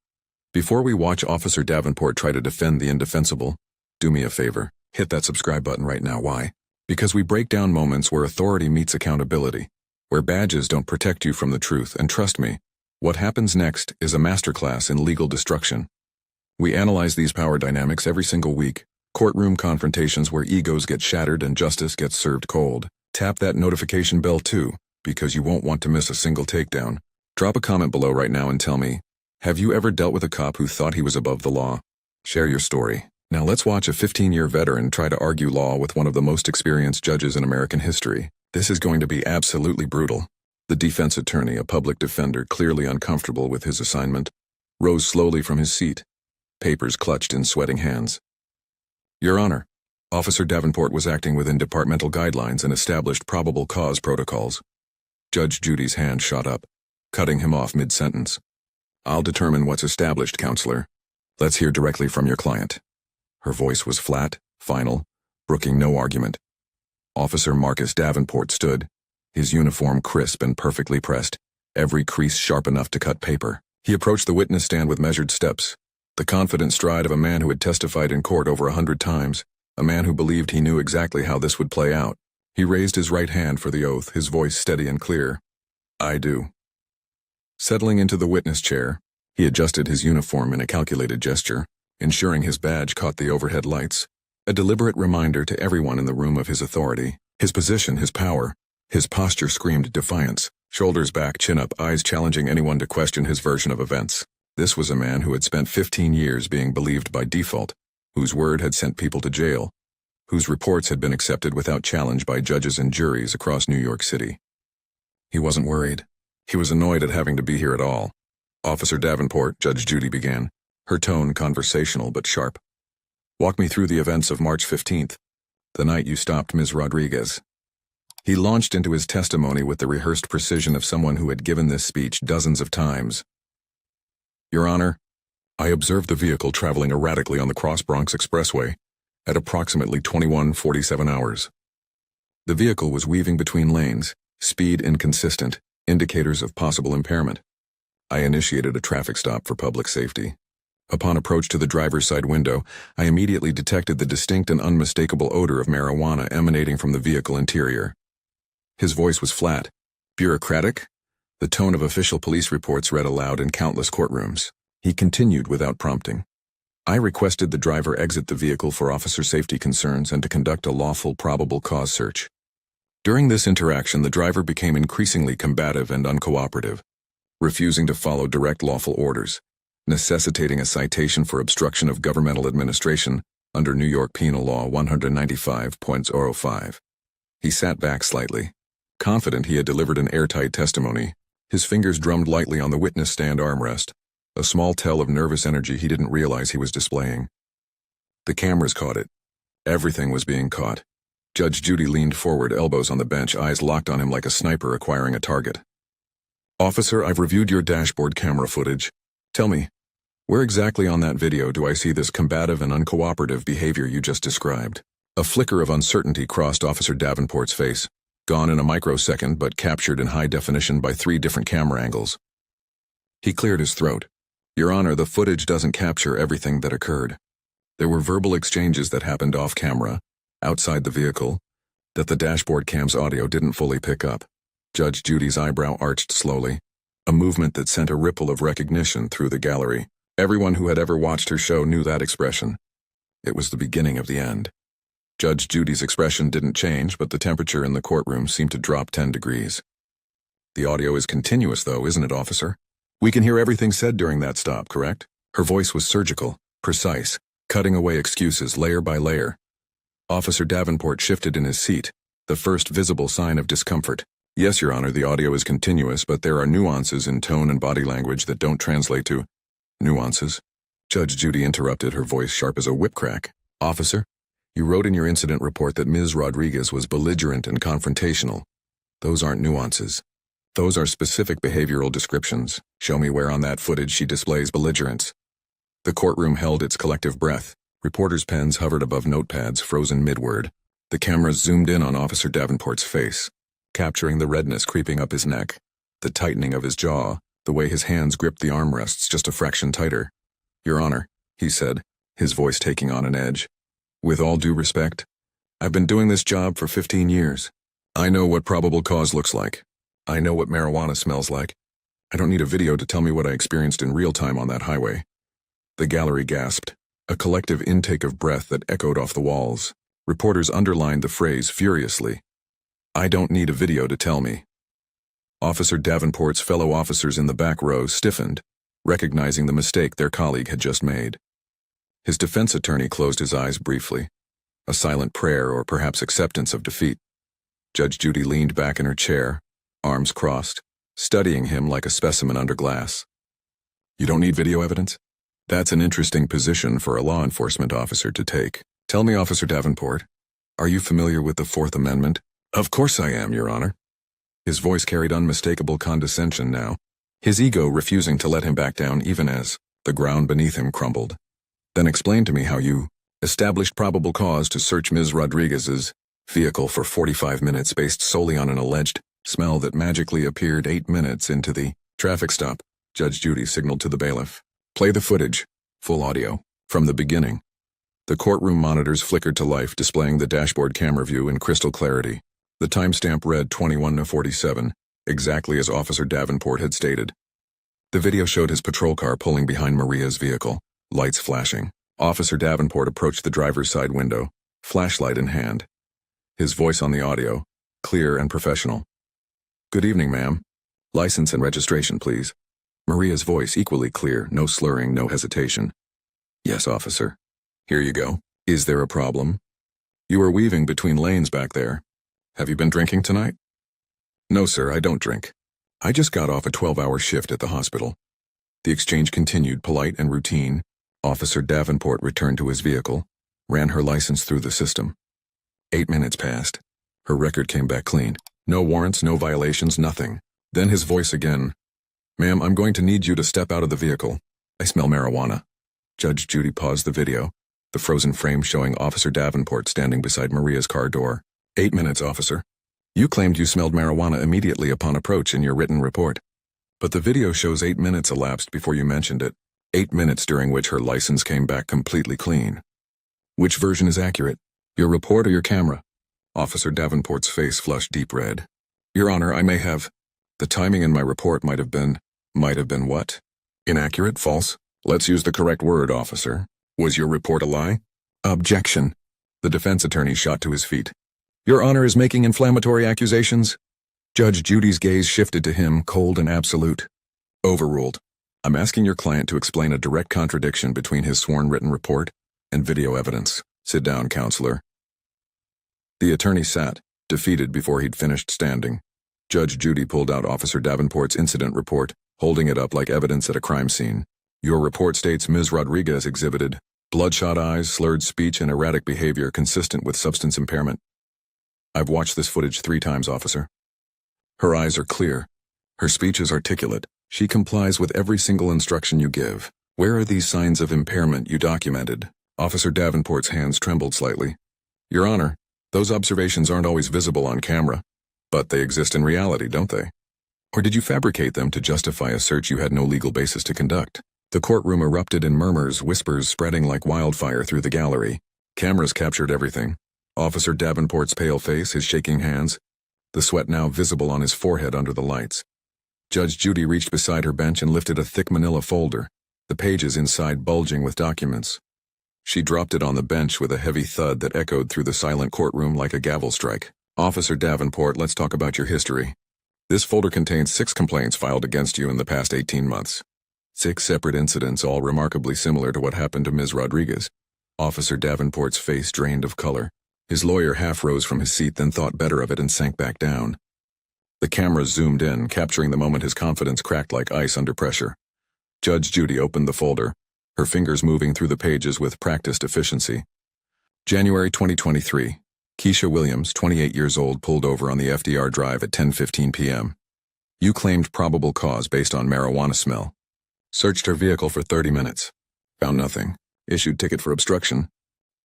Before we watch Officer Davenport try to defend the indefensible, do me a favor, hit that subscribe button right now. Why? Because we break down moments where authority meets accountability, where badges don't protect you from the truth, and trust me, what happens next is a masterclass in legal destruction. We analyze these power dynamics every single week, courtroom confrontations where egos get shattered and justice gets served cold. Tap that notification bell too, because you won't want to miss a single takedown. Drop a comment below right now and tell me, have you ever dealt with a cop who thought he was above the law? Share your story. Now let's watch a 15-year veteran try to argue law with one of the most experienced judges in American history. This is going to be absolutely brutal. The defense attorney, a public defender clearly uncomfortable with his assignment, rose slowly from his seat, papers clutched in sweating hands. Your Honor, Officer Davenport was acting within departmental guidelines and established probable cause protocols. Judge Judy's hand shot up, cutting him off mid-sentence. I'll determine what's established, counselor. Let's hear directly from your client. Her voice was flat, final, brooking no argument. Officer Marcus Davenport stood, his uniform crisp and perfectly pressed, every crease sharp enough to cut paper. He approached the witness stand with measured steps, the confident stride of a man who had testified in court over 100 times, a man who believed he knew exactly how this would play out. He raised his right hand for the oath, his voice steady and clear. I do. Settling into the witness chair, he adjusted his uniform in a calculated gesture, ensuring his badge caught the overhead lights, a deliberate reminder to everyone in the room of his authority, his position, his power. His posture screamed defiance, shoulders back, chin up, eyes challenging anyone to question his version of events. This was a man who had spent 15 years being believed by default, whose word had sent people to jail, whose reports had been accepted without challenge by judges and juries across New York City. He wasn't worried. He was annoyed at having to be here at all. Officer Davenport, Judge Judy began, her tone conversational but sharp. Walk me through the events of March 15th, the night you stopped Ms. Rodriguez. He launched into his testimony with the rehearsed precision of someone who had given this speech dozens of times. Your Honor, I observed the vehicle traveling erratically on the Cross Bronx Expressway at approximately 21:47 hours. The vehicle was weaving between lanes, speed inconsistent, indicators of possible impairment. I initiated a traffic stop for public safety. Upon approach to the driver's side window, I immediately detected the distinct and unmistakable odor of marijuana emanating from the vehicle interior. His voice was flat, bureaucratic, the tone of official police reports read aloud in countless courtrooms. He continued without prompting. I requested the driver exit the vehicle for officer safety concerns and to conduct a lawful probable cause search. During this interaction, the driver became increasingly combative and uncooperative, refusing to follow direct lawful orders, necessitating a citation for obstruction of governmental administration under New York Penal Law 195.05. He sat back slightly, confident he had delivered an airtight testimony. His fingers drummed lightly on the witness stand armrest, a small tell of nervous energy he didn't realize he was displaying. The cameras caught it. Everything was being caught. Judge Judy leaned forward, elbows on the bench, eyes locked on him like a sniper acquiring a target. Officer, I've reviewed your dashboard camera footage. Tell me, where exactly on that video do I see this combative and uncooperative behavior you just described? A flicker of uncertainty crossed Officer Davenport's face, gone in a microsecond but captured in high definition by 3 different camera angles. He cleared his throat. Your Honor, the footage doesn't capture everything that occurred. There were verbal exchanges that happened off camera, outside the vehicle, that the dashboard cam's audio didn't fully pick up. Judge Judy's eyebrow arched slowly, a movement that sent a ripple of recognition through the gallery. Everyone who had ever watched her show knew that expression. It was the beginning of the end. Judge Judy's expression didn't change, but the temperature in the courtroom seemed to drop 10 degrees. The audio is continuous, though, isn't it, officer? We can hear everything said during that stop, correct? Her voice was surgical, precise, cutting away excuses layer by layer. Officer Davenport shifted in his seat, the first visible sign of discomfort. Yes, Your Honor, the audio is continuous, but there are nuances in tone and body language that don't translate to nuances. Judge Judy interrupted, her voice sharp as a whip crack. Officer, you wrote in your incident report that Ms. Rodriguez was belligerent and confrontational. Those aren't nuances. Those are specific behavioral descriptions. Show me where on that footage she displays belligerence. The courtroom held its collective breath. Reporters' pens hovered above notepads, frozen mid-word. The cameras zoomed in on Officer Davenport's face, capturing the redness creeping up his neck, the tightening of his jaw, the way his hands gripped the armrests just a fraction tighter. Your Honor, he said, his voice taking on an edge. With all due respect, I've been doing this job for 15 years. I know what probable cause looks like. I know what marijuana smells like. I don't need a video to tell me what I experienced in real time on that highway. The gallery gasped, a collective intake of breath that echoed off the walls. Reporters underlined the phrase furiously. I don't need a video to tell me. Officer Davenport's fellow officers in the back row stiffened, recognizing the mistake their colleague had just made. His defense attorney closed his eyes briefly, a silent prayer or perhaps acceptance of defeat. Judge Judy leaned back in her chair, arms crossed, studying him like a specimen under glass. You don't need video evidence? That's an interesting position for a law enforcement officer to take. Tell me, Officer Davenport, are you familiar with the Fourth Amendment? Of course I am, Your Honor. His voice carried unmistakable condescension now, his ego refusing to let him back down even as the ground beneath him crumbled. Then explain to me how you established probable cause to search Ms. Rodriguez's vehicle for 45 minutes based solely on an alleged smell that magically appeared 8 minutes into the traffic stop. Judge Judy signaled to the bailiff. Play the footage, full audio, from the beginning. The courtroom monitors flickered to life, displaying the dashboard camera view in crystal clarity. The timestamp read 21:47, exactly as Officer Davenport had stated. The video showed his patrol car pulling behind Maria's vehicle, lights flashing. Officer Davenport approached the driver's side window, flashlight in hand. His voice on the audio, clear and professional. Good evening, ma'am. License and registration, please. Maria's voice equally clear, no slurring, no hesitation. Yes, officer. Here you go. Is there a problem? You are weaving between lanes back there. Have you been drinking tonight? No, sir, I don't drink. I just got off a 12-hour shift at the hospital. The exchange continued, polite and routine. Officer Davenport returned to his vehicle, ran her license through the system. 8 minutes passed. Her record came back clean. No warrants, no violations, nothing. Then his voice again. Ma'am, I'm going to need you to step out of the vehicle. I smell marijuana. Judge Judy paused the video, the frozen frame showing Officer Davenport standing beside Maria's car door. 8 minutes, officer. You claimed you smelled marijuana immediately upon approach in your written report. But the video shows 8 minutes elapsed before you mentioned it. 8 minutes during which her license came back completely clean. Which version is accurate? Your report or your camera? Officer Davenport's face flushed deep red. Your Honor, I may have. The timing in my report might have been what? Inaccurate? False? Let's use the correct word, officer. Was your report a lie? Objection. The defense attorney shot to his feet. Your Honor is making inflammatory accusations? Judge Judy's gaze shifted to him, cold and absolute. Overruled. I'm asking your client to explain a direct contradiction between his sworn written report and video evidence. Sit down, counselor. The attorney sat, defeated before he'd finished standing. Judge Judy pulled out Officer Davenport's incident report, holding it up like evidence at a crime scene. Your report states Ms. Rodriguez exhibited bloodshot eyes, slurred speech, and erratic behavior consistent with substance impairment. I've watched this footage 3 times, officer. Her eyes are clear. Her speech is articulate. She complies with every single instruction you give. Where are these signs of impairment you documented? Officer Davenport's hands trembled slightly. Your Honor, those observations aren't always visible on camera, but they exist in reality, don't they? Or did you fabricate them to justify a search you had no legal basis to conduct? The courtroom erupted in murmurs, whispers spreading like wildfire through the gallery. Cameras captured everything. Officer Davenport's pale face, his shaking hands, the sweat now visible on his forehead under the lights. Judge Judy reached beside her bench and lifted a thick manila folder, the pages inside bulging with documents. She dropped it on the bench with a heavy thud that echoed through the silent courtroom like a gavel strike. Officer Davenport, let's talk about your history. This folder contains 6 complaints filed against you in the past 18 months. 6 separate incidents, all remarkably similar to what happened to Ms. Rodriguez. Officer Davenport's face drained of color. His lawyer half rose from his seat, then thought better of it and sank back down. The camera zoomed in, capturing the moment his confidence cracked like ice under pressure. Judge Judy opened the folder, her fingers moving through the pages with practiced efficiency. January 2023. Keisha Williams, 28 years old, pulled over on the FDR Drive at 10:15 p.m. You claimed probable cause based on marijuana smell. Searched her vehicle for 30 minutes. Found nothing. Issued ticket for obstruction.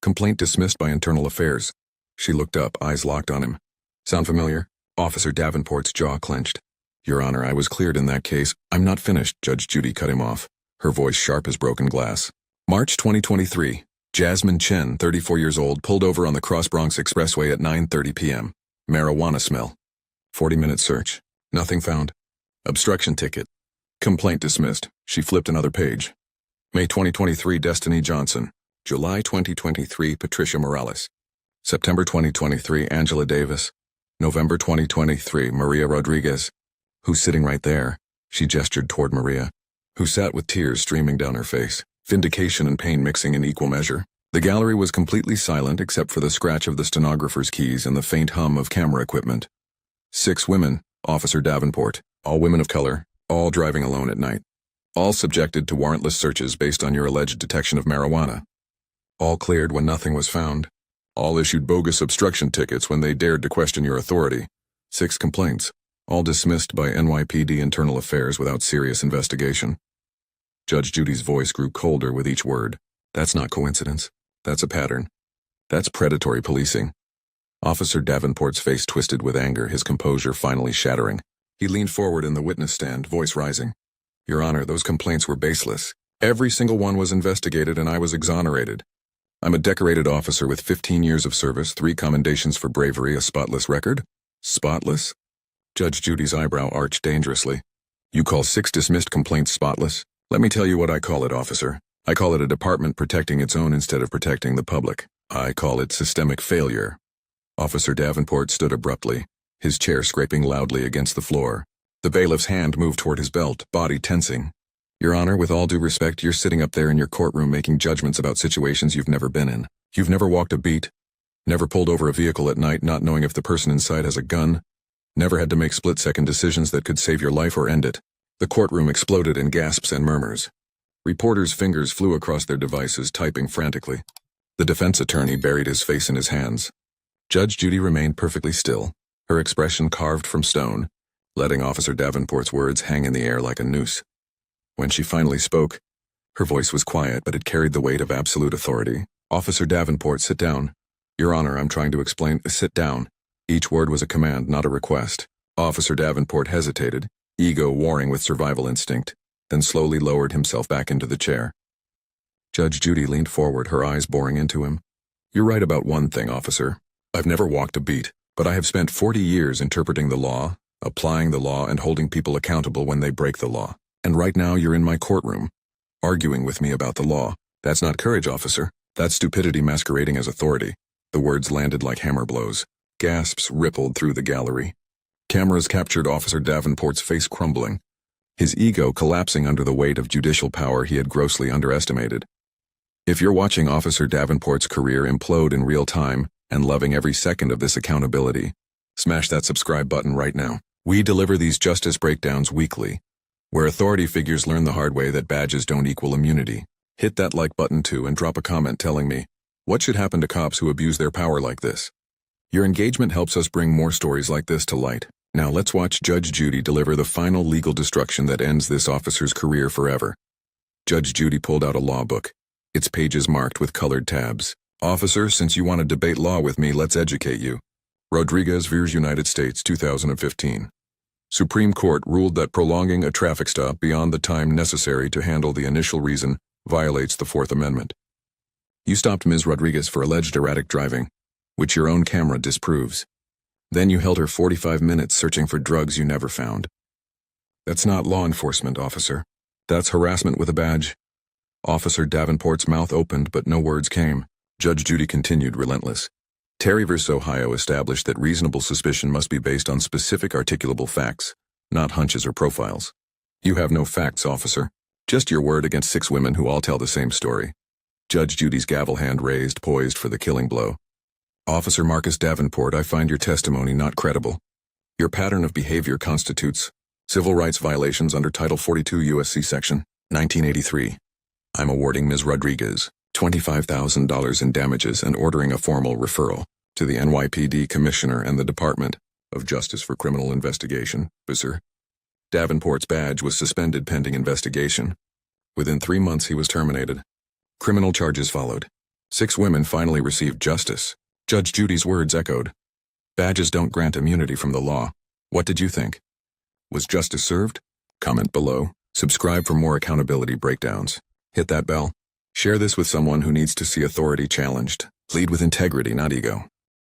Complaint dismissed by Internal Affairs. She looked up, eyes locked on him. Sound familiar? Officer Davenport's jaw clenched. Your Honor, I was cleared in that case. I'm not finished, Judge Judy cut him off, her voice sharp as broken glass. March 2023. Jasmine Chen, 34 years old, pulled over on the Cross Bronx Expressway at 9:30 p.m. Marijuana smell. 40-minute search. Nothing found. Obstruction ticket. Complaint dismissed. She flipped another page. May 2023, Destiny Johnson. July 2023, Patricia Morales. September 2023, Angela Davis. November 2023, Maria Rodriguez. Who's sitting right there? She gestured toward Maria, who sat with tears streaming down her face. vindication and pain mixing in equal measure. The gallery was completely silent except for the scratch of the stenographer's keys and the faint hum of camera equipment. 6 women, Officer Davenport, all women of color, all driving alone at night. All subjected to warrantless searches based on your alleged detection of marijuana. All cleared when nothing was found. All issued bogus obstruction tickets when they dared to question your authority. 6 complaints, all dismissed by NYPD Internal Affairs without serious investigation. Judge Judy's voice grew colder with each word. That's not coincidence. That's a pattern. That's predatory policing. Officer Davenport's face twisted with anger, his composure finally shattering. He leaned forward in the witness stand, voice rising. Your Honor, those complaints were baseless. Every single one was investigated and I was exonerated. I'm a decorated officer with 15 years of service, 3 commendations for bravery, a spotless record. Spotless? Judge Judy's eyebrow arched dangerously. You call 6 dismissed complaints spotless? Let me tell you what I call it, officer. I call it a department protecting its own instead of protecting the public. I call it systemic failure. Officer Davenport stood abruptly, his chair scraping loudly against the floor. The bailiff's hand moved toward his belt, body tensing. Your Honor, with all due respect, you're sitting up there in your courtroom making judgments about situations you've never been in. You've never walked a beat, never pulled over a vehicle at night not knowing if the person inside has a gun, never had to make split-second decisions that could save your life or end it. The courtroom exploded in gasps and murmurs. Reporters' fingers flew across their devices, typing frantically. The defense attorney buried his face in his hands. Judge Judy remained perfectly still, her expression carved from stone, letting Officer Davenport's words hang in the air like a noose. When she finally spoke, her voice was quiet, but it carried the weight of absolute authority. Officer Davenport, sit down. Your Honor, I'm trying to explain. Sit down. Each word was a command, not a request. Officer Davenport hesitated, ego warring with survival instinct, then slowly lowered himself back into the chair. Judge Judy leaned forward, her eyes boring into him. You're right about one thing, officer. I've never walked a beat, but I have spent 40 years interpreting the law, applying the law, and holding people accountable when they break the law. And right now you're in my courtroom, arguing with me about the law. That's not courage, officer. That's stupidity masquerading as authority. The words landed like hammer blows. Gasps rippled through the gallery. Cameras captured Officer Davenport's face crumbling, his ego collapsing under the weight of judicial power he had grossly underestimated. If you're watching Officer Davenport's career implode in real time and loving every second of this accountability, smash that subscribe button right now. We deliver these justice breakdowns weekly, where authority figures learn the hard way that badges don't equal immunity. Hit that like button too and drop a comment telling me, what should happen to cops who abuse their power like this? Your engagement helps us bring more stories like this to light. Now let's watch Judge Judy deliver the final legal destruction that ends this officer's career forever. Judge Judy pulled out a law book, its pages marked with colored tabs. Officer, since you want to debate law with me, let's educate you. Rodriguez v. United States, 2015. Supreme Court ruled that prolonging a traffic stop beyond the time necessary to handle the initial reason violates the Fourth Amendment. You stopped Ms. Rodriguez for alleged erratic driving, which your own camera disproves. Then you held her 45 minutes searching for drugs you never found. That's not law enforcement, officer. That's harassment with a badge. Officer Davenport's mouth opened, but no words came. Judge Judy continued, relentless. Terry v. Ohio established that reasonable suspicion must be based on specific articulable facts, not hunches or profiles. You have no facts, officer. Just your word against 6 women who all tell the same story. Judge Judy's gavel hand raised, poised for the killing blow. Officer Marcus Davenport, I find your testimony not credible. Your pattern of behavior constitutes civil rights violations under Title 42 U.S.C. Section 1983. I'm awarding Ms. Rodriguez $25,000 in damages and ordering a formal referral to the NYPD Commissioner and the Department of Justice for Criminal Investigation, officer. Davenport's badge was suspended pending investigation. Within 3 months he was terminated. Criminal charges followed. 6 women finally received justice. Judge Judy's words echoed. Badges don't grant immunity from the law. What did you think? Was justice served? Comment below. Subscribe for more accountability breakdowns. Hit that bell. Share this with someone who needs to see authority challenged. Lead with integrity, not ego.